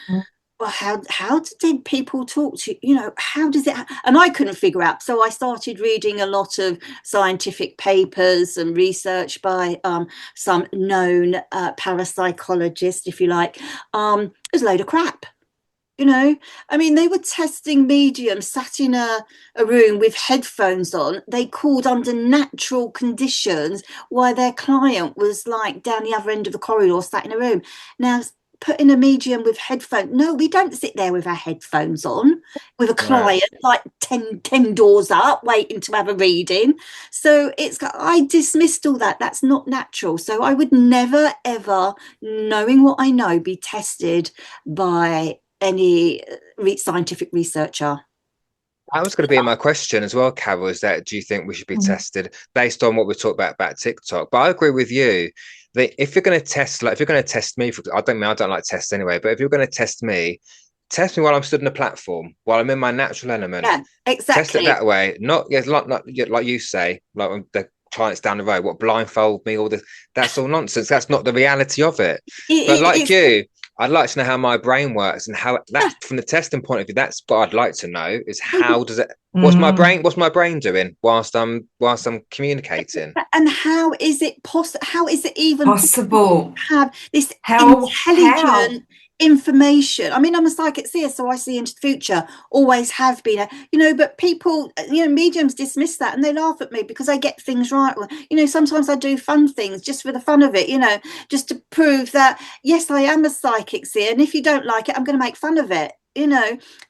well, how did people talk to how does it and I couldn't figure out, so I started reading a lot of scientific papers and research by some known parapsychologist, if you like. It was a load of crap. I mean, they were testing mediums sat in a room with headphones on. They called under natural conditions while their client was like down the other end of the corridor, sat in a room. Now, putting a medium with headphones, no, we don't sit there with our headphones on with a No. client like 10 doors up waiting to have a reading. So I dismissed all that. That's not natural. So I would never, ever, knowing what I know, be tested by any scientific researcher. That was going to be my question as well, Carol, is that do you think we should be tested based on what we talked about TikTok? But I agree with you that if you're going to test, like if you're going to test me, I don't like tests anyway, but if you're going to test me while I'm stood on a platform, while I'm in my natural element, Yeah, test it exactly. that way. Not yeah, like you say, like when the clients down the road, what blindfold me, all this. That's all nonsense. That's not the reality of it. But like It's you, I'd like to know how my brain works and how yeah, that's from the testing point of view. That's what I'd like to know is maybe. how does it Mm. what's my brain doing whilst I'm communicating? And how is it possible? How is it even possible Possible. to have this How? intelligent information? I mean, I'm a psychic seer, so I see into the future, always have been, but people, mediums dismiss that and they laugh at me because I get things right. Sometimes I do fun things just for the fun of it, just to prove that, yes, I am a psychic seer. And if you don't like it, I'm going to make fun of it.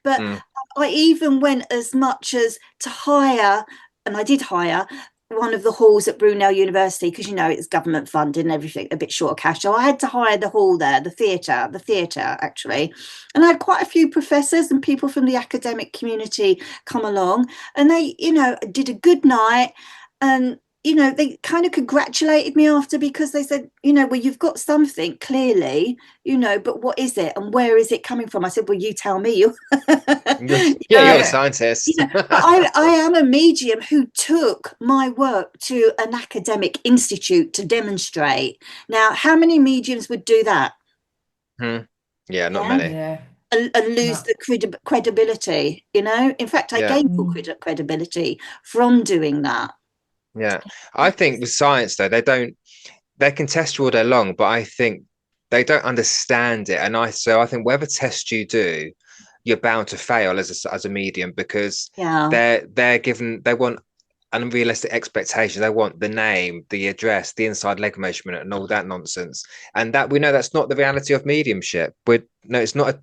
But Mm, I even went as much as to hire, and I did hire one of the halls at Brunel University, because it's government funded and everything, a bit short of cash. So I had to hire the hall there, the theatre actually. And I had quite a few professors and people from the academic community come along, and they, did a good night. And they kind of congratulated me after, because they said, well, you've got something clearly, but what is it and where is it coming from? I said, well, you tell me. yeah, you're the Yeah. scientist. But I am a medium who took my work to an academic institute to demonstrate. Now, how many mediums would do that? Hmm. Yeah, not Yeah. many. Yeah. And lose No. the credibility. In fact, I Yeah. gained more Mm. credibility from doing that. Yeah. I think with science though, they can test you all day long, but I think they don't understand it. And I think whatever test you do, you're bound to fail as a medium because Yeah. they want unrealistic expectations. They want the name, the address, the inside leg measurement, and all that nonsense. And that we know that's not the reality of mediumship. No, it's not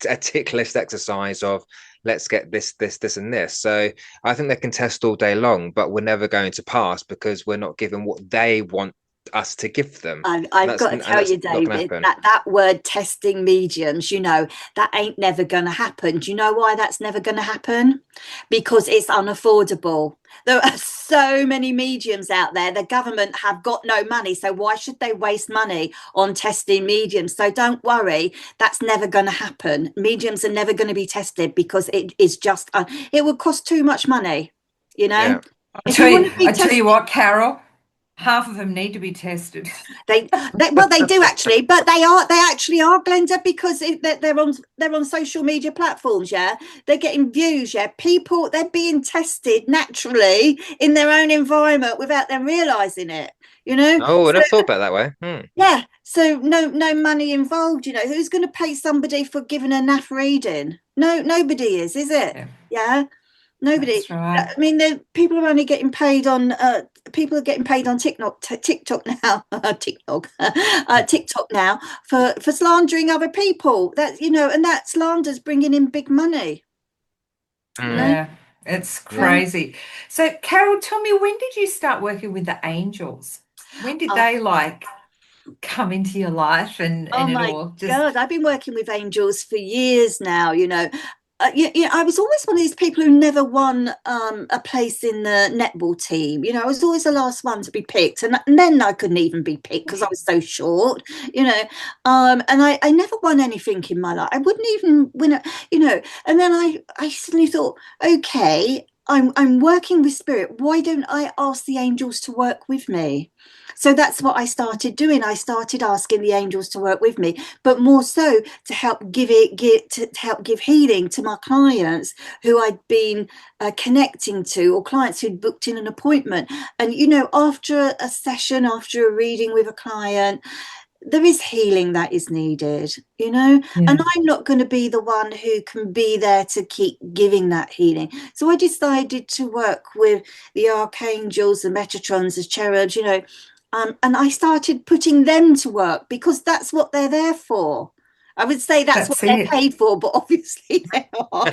a tick list exercise of let's get this, and this. So I think they can test all day long, but we're never going to pass because we're not given what they want us to give them. I've got to And tell that's you, not going to David, happen. that word testing mediums, that ain't never going to happen. Do you know why that's never going to happen? Because it's unaffordable. There are so many mediums out there. The government have got no money. So why should they waste money on testing mediums? So don't worry, that's never going to happen. Mediums are never going to be tested because it is just, it would cost too much money, you know? Yeah. If you want to be I tell you tested, what, Carol, half of them need to be tested. they do actually, but they actually are, Glenda, because they're on social media platforms. Yeah, they're getting views. Yeah, people, they're being tested naturally in their own environment without them realizing it. Oh, I So never thought about it that way. Hmm. yeah, so no money involved. Who's going to pay somebody for giving a naff reading? No, nobody is it? Yeah, Yeah. Nobody. that's right. I mean, the people are only getting paid on. People are getting paid on TikTok now. TikTok, TikTok now for slandering other people. And that slander's bringing in big money. You Hmm. know. Yeah, it's Yeah. So, crazy. So, Carol, tell me, when did you start working with the angels? When did uh, they like? come into your life Oh and it my all just God, I've been working with angels for years now, you know. I was always one of these people who never won a place in the netball team. You know, I was always the last one to be picked, and then I couldn't even be picked because I was so short. You know, and I never won anything in my life. I wouldn't even win a, you know. And then I suddenly thought, okay, I'm working with spirit. Why don't I ask the angels to work with me? So that's what I started doing. I started asking the angels to work with me, but more so to help to help give healing to my clients who I'd been connecting to, or clients who'd booked in an appointment. And you know, after a session, after a reading with a client, there is healing that is needed, you know, and yeah. I'm not going to be the one who can be there to keep giving that healing. So I decided to work with the archangels, the metatrons, the cherubs, you know, and I started putting them to work because that's what they're there for. I would say that's what That's they're it. paid for, but obviously they are.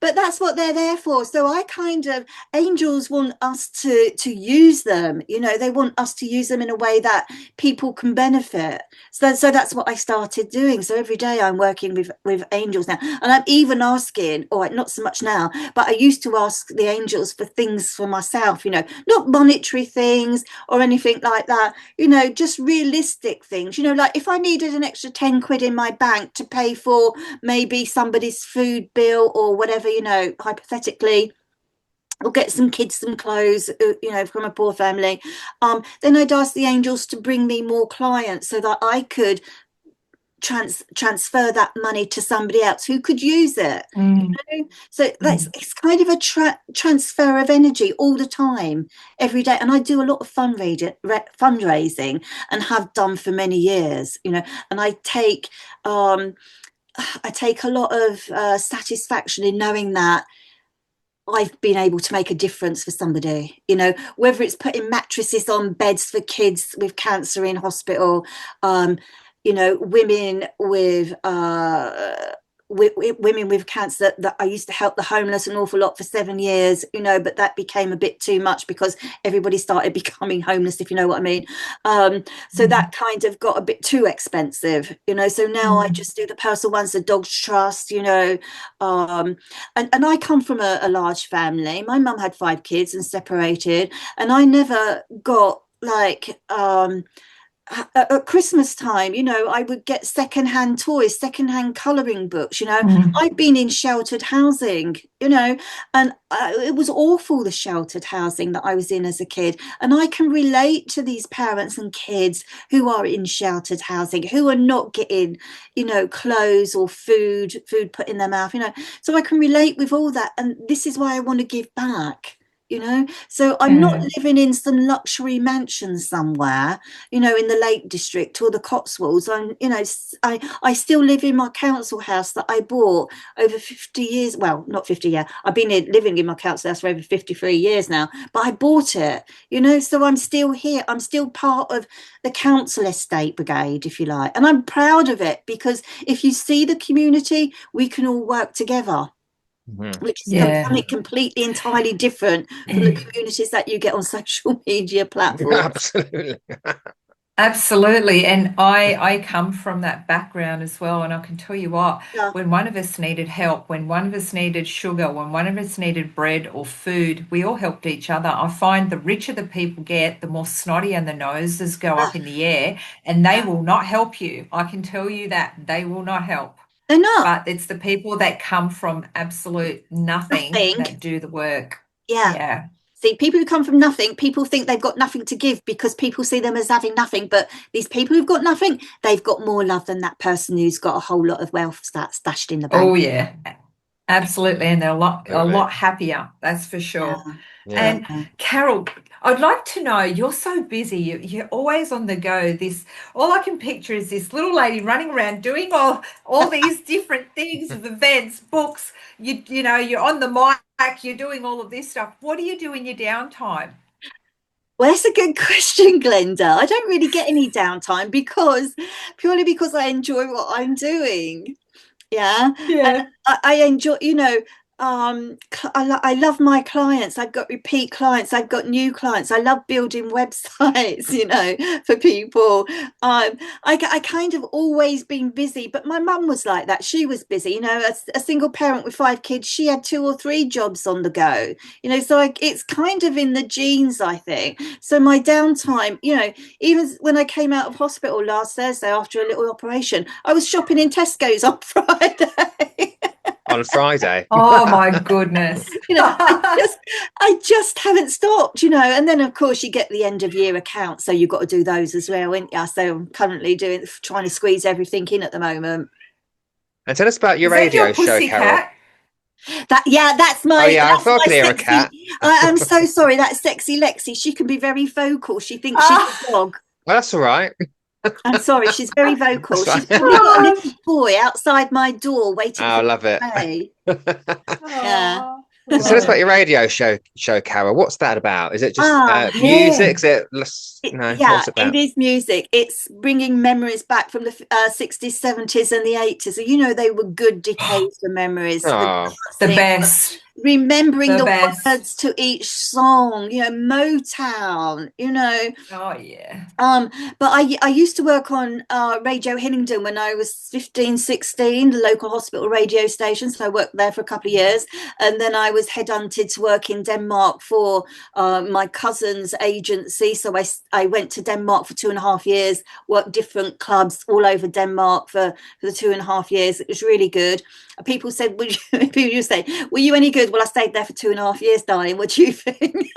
But that's what they're there for. So I kind of, angels want us to use them. You know, they want us to use them in a way that people can benefit. So that's what I started doing. So every day I'm working with angels now, and I'm even asking, or not so much now, but I used to ask the angels for things for myself. You know, not monetary things or anything like that. You know, just realistic things. You know, like if I needed an extra 10 quid in my bank to pay for maybe somebody's food bill or whatever, you know, hypothetically, or get some kids some clothes, you know, from a poor family, then I'd ask the angels to bring me more clients so that I could transfer that money to somebody else who could use it. Mm, So that's, mm. it's kind of a transfer of energy all the time, every day. And I do a lot of fundraising and have done for many years, you know, and um, I take a lot of satisfaction in knowing that I've been able to make a difference for somebody, you know, whether it's putting mattresses on beds for kids with cancer in hospital, you know, women with cancer that I used to help the homeless an awful lot for 7 years, you know, but that became a bit too much because everybody started becoming homeless, if you know what I mean. So that Mm, kind of got a bit too expensive, you know. So now I mm. just do the personal ones, the Dogs Trust, you know. Um, and I come from a large family. My mum had 5 kids and separated, and I never got like at Christmas time, you know, I would get secondhand toys, secondhand colouring books. You know, Mm. I've been in sheltered housing, you know, and it was awful, the sheltered housing that I was in as a kid. And I can relate to these parents and kids who are in sheltered housing, who are not getting, you know, clothes or food put in their mouth, you know. So I can relate with all that. And this is why I want to give back. You know, so I'm not Yeah, living in some luxury mansion somewhere, you know, in the Lake District or the Cotswolds. You know, I still live in my council house that I bought over 50 years. Well, not 50 years. I've been living in my council house for over 53 years now, but I bought it, you know, so I'm still here. I'm still part of the council estate brigade, if you like. And I'm proud of it because if you see the community, we can all work together, Mhm. which is yeah. something completely entirely different from the communities that you get on social media platforms. Absolutely. Absolutely. And I come from that background as well. And I can tell you what, Yeah. when one of us needed help, when one of us needed sugar, when one of us needed bread or food, we all helped each other. I find the richer the people get, the more snotty and the noses go Yeah. up in the air, and they Yeah. will not help you. I can tell you that they will not help. They're not. But it's the people that come from absolute nothing Nothing. that do the work. Yeah. Yeah. See, people who come from nothing, people think they've got nothing to give because people see them as having nothing. But these people who've got nothing, they've got more love than that person who's got a whole lot of wealth stashed in the bank. Oh yeah. Absolutely, and they're a Absolutely. lot happier, that's for sure. Yeah. Yeah. And Yeah. Carole, I'd like to know, you're so busy, you're always on the go. This, all I can picture is this little lady running around doing all these different things, events, books. You know, you're on the mic, you're doing all of this stuff. What do you do in your downtime? Well, that's a good question, Glenda. I don't really get any downtime because purely because I enjoy what I'm doing. Yeah. And Yeah. I enjoy, you know, I love my clients. I've got repeat clients. I've got new clients. I love building websites, for people. I kind of always been busy, but my mum was like that. She was busy, a single parent with 5 kids. She had 2 or 3 jobs on the go, so it's kind of in the genes, I think. So my downtime, even when I came out of hospital last Thursday after a little operation, I was shopping in Tesco's on Friday. On Friday. Oh my goodness. you know I just I just haven't stopped, and then of course you get the end of year accounts, so you've got to do those as well, ain't you? So I'm currently trying to squeeze everything in at the moment. And tell us about your Is that your radio show, pussy Carole. cat? That's Oh my yeah, I that's thought I my could hear a sexy. cat. I'm so sorry, that's sexy Lexi. She can be very vocal. She thinks she's a Ah, dog. Well, that's all right. I'm sorry, she's very vocal. That's fine. She's probably got a little boy outside my door waiting I for me love it. to play. Yeah. oh, So tell love us about it. your radio show, Carole. What's that about? Is it just Ah, music? Yeah. Is it, Yeah, what's it it about? is music. It's bringing memories back from the 60s, 70s, and the 80s. So, they were good decades for memories. The Oh, The dancing, best. remembering The the best. words to each song, Motown. Oh yeah. Um, but I used to work on Radio Hillingdon when I was 15, 16, the local hospital radio station. So I worked there for a couple of years. And then I was headhunted to work in Denmark for my cousin's agency. So I went to Denmark for 2.5 years, worked different clubs all over Denmark for the 2.5 years. It was really good. People said, people used to say, were you any good? Well, I stayed there for 2.5 years, darling. What do you think?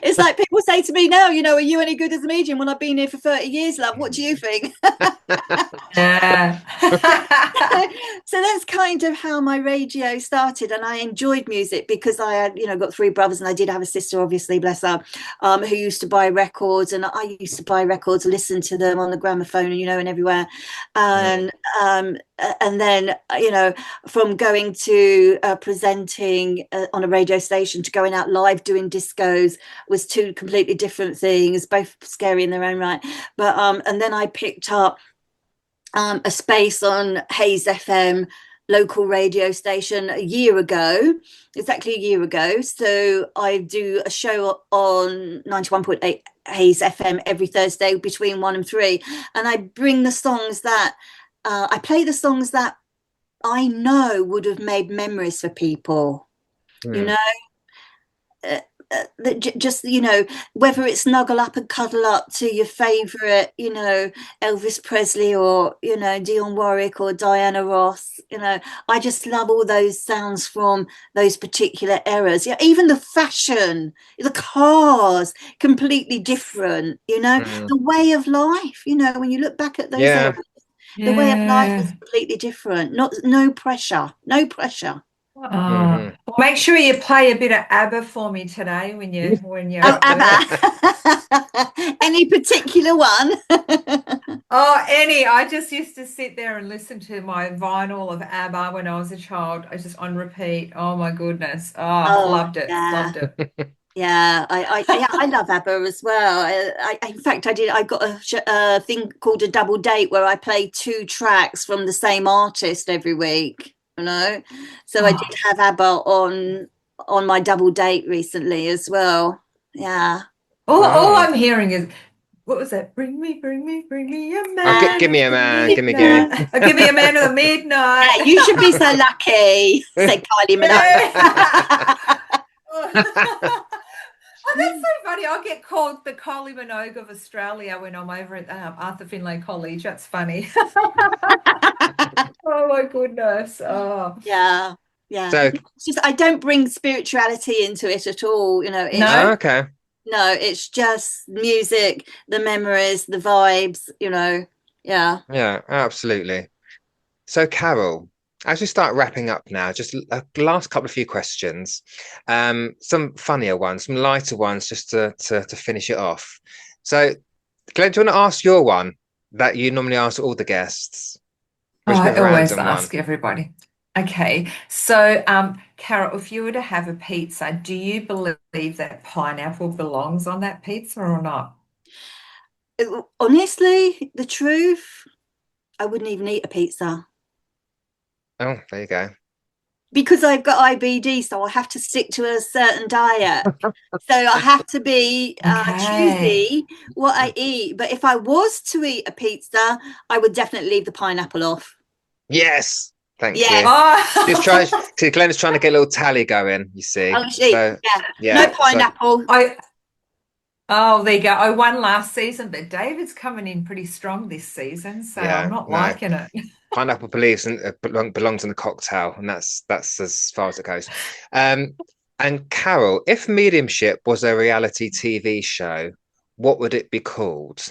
It's like people say to me now, are you any good as a medium when I've been here for 30 years, love? What do you think? Yeah. So that's kind of how my radio started, and I enjoyed music because I had got 3 brothers, and I did have a sister, obviously, bless her, who used to buy records, and I used to buy records, listen to them on the gramophone, and everywhere. Mm. And then from going to presenting on a radio station to going out live doing discos was 2 completely different things, both scary in their own right. But and then I picked up a space on Hayes FM local radio station a year ago, exactly a year ago. So I do a show on 91.8 Hayes FM every Thursday between 1 and 3, and I bring the songs that I play the songs that I know would have made memories for people, you Mm. know, just whether it's snuggle up and cuddle up to your favorite, Elvis Presley, or Dionne Warwick or Diana Ross. I just love all those sounds from those particular eras. Yeah, even the fashion, the cars, completely different. Mm. The way of life. When you look back at those eras, Yeah. the way of life was Yeah. completely different. No pressure, no pressure. Oh, Hmm. well, make sure you play a bit of ABBA for me today when you're Oh, up there. ABBA. Any particular one? Oh, Annie, I just used to sit there and listen to my vinyl of ABBA when I was a child. I just on repeat. Oh my goodness. Oh, Oh, loved it. yeah. Loved it. Yeah, I love ABBA as well. In fact, I got a thing called a double date where I play 2 tracks from the same artist every week, So I did Oh, have ABBA on my double date recently as well. Yeah. all Oh. I'm hearing is what was that? Bring me a Oh, Uh, man give me of a the man. Give me. midnight. Oh, give me a man of the midnight. yeah, you should be so lucky, said Kylie Minogue. Yeah. Oh, that's so funny. I'll get called the Kylie Minogue of Australia when I'm over at Arthur Finlay College. That's funny. Oh my goodness. Oh Yeah, yeah. So, It's just I don't bring spirituality into it at all. It's no. okay. no, it's just music, the memories, the vibes. Yeah. Yeah, absolutely. So, Carole, as we start wrapping up now, just a last couple of few questions. Some funnier ones, some lighter ones, just to finish it off. So, Glenn, do you want to ask your one that you normally ask all the guests? Or Oh, just a bit I of a always random one? ask everybody. Okay, so Carol, if you were to have a pizza, do you believe that pineapple belongs on that pizza or not? Honestly, the truth, I wouldn't even eat a pizza. Oh, there you go. because I've got IBD, so I have to stick to a certain diet. So I have to be Okay. choosy what I eat. But if I was to eat a pizza, I would definitely leave the pineapple off. Yes, thank you. Yes. Just try. Oh, See, Glenn is trying to get a little tally going. You see, Oh, she, so yeah. No yeah, so pineapple. I oh, there you go. I won last season, but David's coming in pretty strong this season, so I'm yeah, not no. liking it. Pineapple believes and belongs in the cocktail, and that's as far as it goes. Um, and Carol, if mediumship was a reality TV show, what would it be called?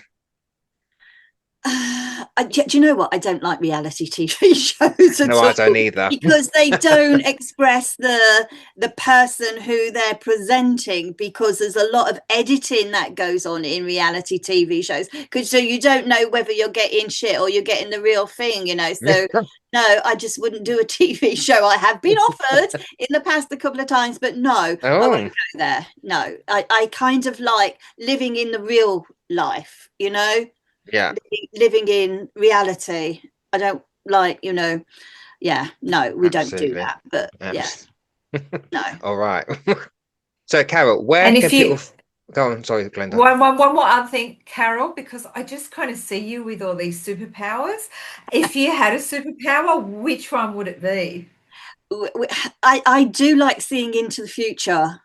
Do you know what? I don't like reality TV shows No, at I all don't either. because they don't express the person who they're presenting, because there's a lot of editing that goes on in reality TV shows. Because so you don't know whether you're getting shit or you're getting the real thing, you know. So no, I just wouldn't do a TV show. I have been offered in the past a couple of times, but no, I Oh, wouldn't go there. No, I kind of like living in the real life, you know, yeah, living in reality. I don't like, yeah, no, we don't do absolutely. that. But yeah, Abs- no. All right. So, Carol, where And can if people you go on? Sorry, Glenda. one more other thing, Carol, because I just kind of see you with all these superpowers. If you had a superpower, which one would it be? I do like seeing into the future.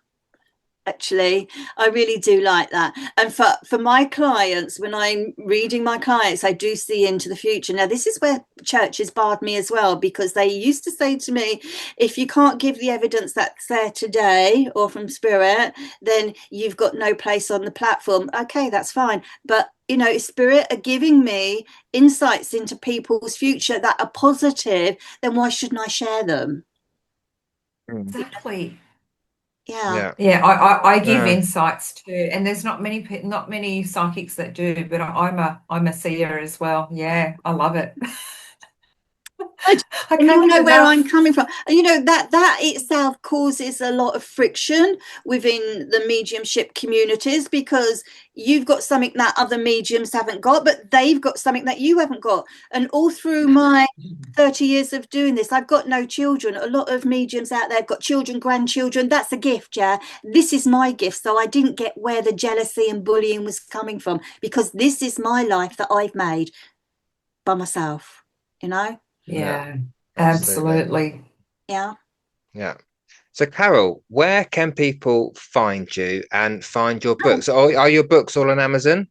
Actually, I really do like that. And for my clients, when I'm reading my clients, I do see into the future. Now this is where churches barred me as well, because they used to say to me, if you can't give the evidence that's there today or from spirit, then you've got no place on the platform. Okay, that's fine, but spirit are giving me insights into people's future that are positive, then why shouldn't I share them? Mm. Exactly. Yeah. Yeah. Yeah, I give No. insights too, and there's not many psychics that do, but I'm a seer as well. Yeah, I love it. Good. I And can't you get know where I'm enough. coming from. And that itself causes a lot of friction within the mediumship communities, because you've got something that other mediums haven't got, but they've got something that you haven't got. And all through my 30 years of doing this, I've got no children. A lot of mediums out there have got children, grandchildren. That's a gift, yeah. This is my gift. So I didn't get where the jealousy and bullying was coming from, because this is my life that I've made by myself, you know? Yeah. Yeah, Absolutely. absolutely. Yeah. Yeah. So, Carol, where can people find you and find your Oh, books? Are your books all on Amazon?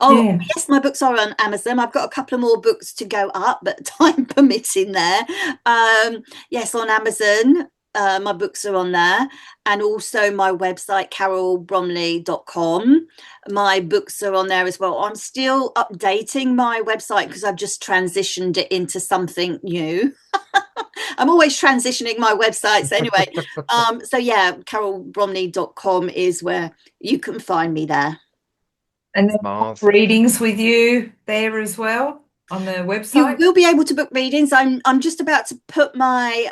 oh, Yeah. yes, my books are on Amazon. I've got a couple of more books to go up, but time permitting there. Yes, on Amazon. My books are on there, and also my website, carolebromley.com. My books are on there as well. I'm still updating my website because I've just transitioned it into something new. I'm always transitioning my websites anyway. So yeah, carolebromley.com is where you can find me there. And then Marv. readings with you there as well on the You website. will be able to book readings. I'm just about to put my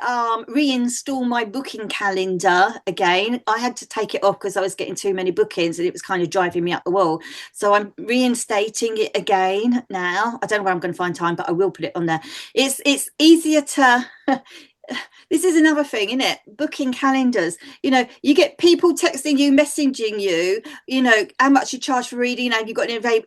reinstall my booking calendar again. I had to take it off because I was getting too many bookings and it was kind of driving me up the wall. So I'm reinstating it again now. I don't know where I'm going to find time, but I will put it on there. It's easier to this is another thing, isn't it? Booking calendars. You get people texting you, messaging you, how much you charge for reading, and you've got an available,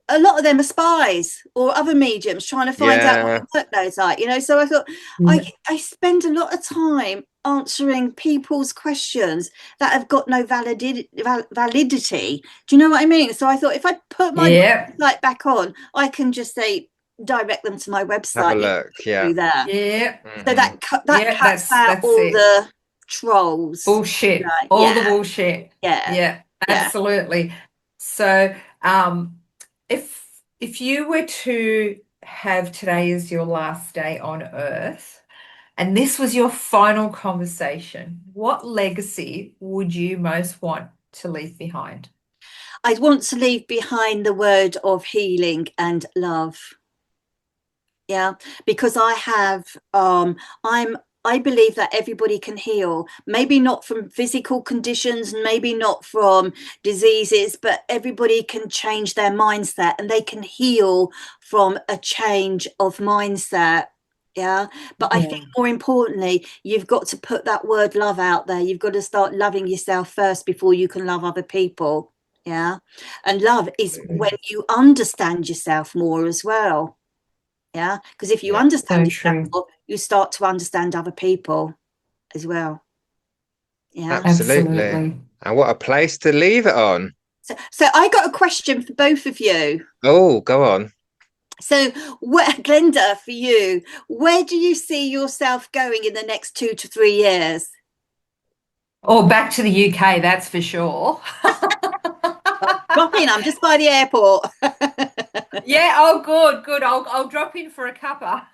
a lot of them are spies or other mediums trying to find out what Yeah. your workload's like, So I thought Yeah. I spend a lot of time answering people's questions that have got no validity. Do you know what I mean? So I thought if I put my Yeah. website back on, I can just say direct them to my Have a website. look. Yeah. Do that. Yeah. So Hmm. that Yeah. cuts That's out that's all it. the trolls. Bullshit. Right? All Yeah, the bullshit. yeah, Yeah, yeah. absolutely. So, if you were to have today as your last day on Earth, and this was your final conversation, what legacy would you most want to leave behind? I'd want to leave behind the word of healing and love. Yeah, because I believe that everybody can heal, maybe not from physical conditions, maybe not from diseases, but everybody can change their mindset and they can heal from a change of mindset. Yeah. But I think more importantly, you've got to put that word love out there. You've got to start loving yourself first before you can love other people. Yeah. And love is when you understand yourself more as well. Yeah. Because if you understand So yourself true. more, you start to understand other people as well. Yeah. Absolutely. And what a place to leave it on. So I got a question for both of you. Oh, go on. So, Glenda, for you, where do you see yourself going in the next 2 to 3 years? Or back to the UK, that's for sure. Drop in. I'm just by the airport. Yeah. Oh, good. I'll drop in for a cuppa.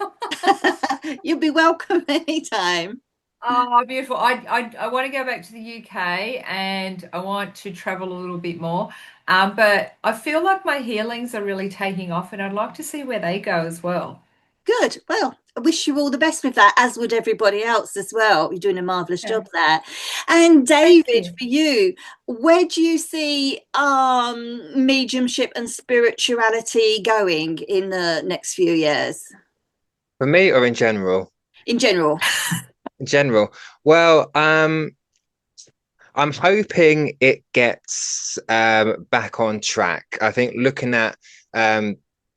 You'll be welcome anytime. Oh, beautiful. I want to go back to the UK and I want to travel a little bit more. But I feel like my healings are really taking off and I'd like to see where they go as well. Good. Well, I wish you all the best with that, as would everybody else as well. You're doing a marvellous job there. And David, for you, where do you see mediumship and spirituality going in the next few years? For me or in general? In general. In general. Well, I'm hoping it gets back on track. I think looking at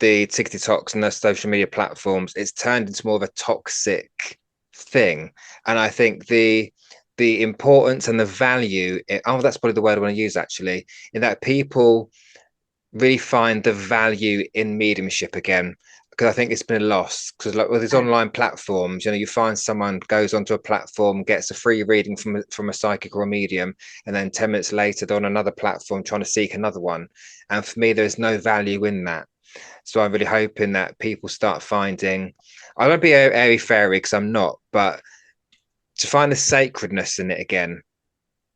the TikToks and the social media platforms, it's turned into more of a toxic thing. And I think the importance and the value, that's probably the word I want to use actually, in that people really find the value in mediumship again. Because I think it's been lost. Because like with these online platforms, you find someone goes onto a platform, gets a free reading from a psychic or a medium, and then 10 minutes later they're on another platform trying to seek another one. And for me, there's no value in that. So I'm really hoping that people start finding. I won't be a airy fairy because I'm not, but to find the sacredness in it again.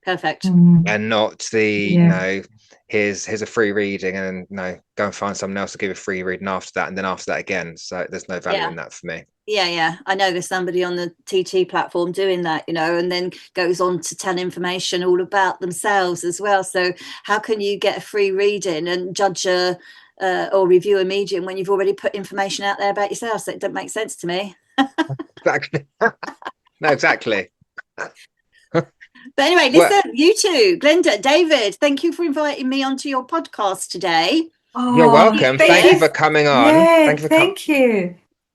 Perfect. And not the here's a free reading and go and find someone else to give a free reading after that, and then after that again. So there's no value in that for me. Yeah. I know there's somebody on the TT platform doing that, and then goes on to tell information all about themselves as well. So how can you get a free reading and judge or review a medium when you've already put information out there about yourself? So it doesn't make sense to me. Exactly. No, exactly. But anyway, listen, you two, Glenda, David, thank you for inviting me onto your podcast today. You're welcome. Thank you for coming on. Yeah, thank you.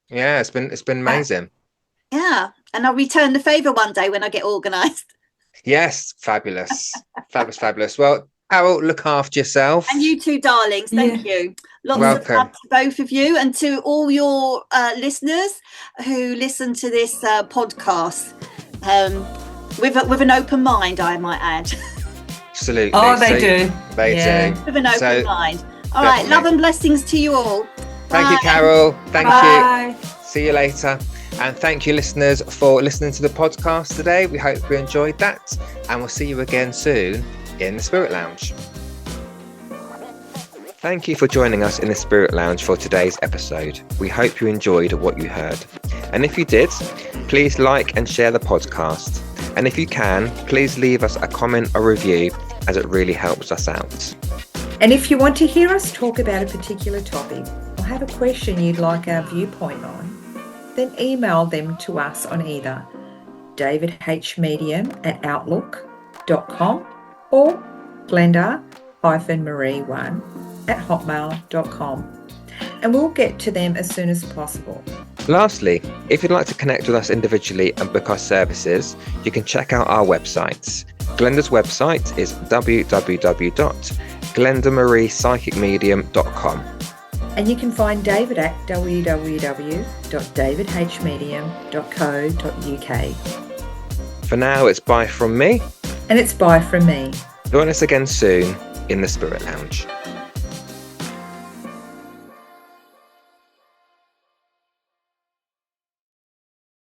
Yeah, it's been amazing. Yeah, and I'll return the favour one day when I get organised. Yes, fabulous. Fabulous. Well, Carole, look after yourself. And you two darlings, thank you. Lots of love to both of you and to all your listeners who listen to this podcast. With an open mind, I might add. Absolutely. Oh, they do. They do. With an open mind. All right, love and blessings to you all. Thank you, Carole. Thank you. See you later. And thank you, listeners, for listening to the podcast today. We hope you enjoyed that. And we'll see you again soon in the Spirit Lounge. Thank you for joining us in the Spirit Lounge for today's episode. We hope you enjoyed what you heard. And if you did, please like and share the podcast. And if you can, please leave us a comment or review, as it really helps us out. And if you want to hear us talk about a particular topic or have a question you'd like our viewpoint on, then email them to us on either davidhmedium@outlook.com or glenda-marie1@hotmail.com. And we'll get to them as soon as possible. Lastly, if you'd like to connect with us individually and book our services, you can check out our websites. Glenda's website is www.glendamariepsychicmedium.com. And you can find David at www.davidhmedium.co.uk. For now, it's bye from me. And it's bye from me. Join us again soon in the Spirit Lounge.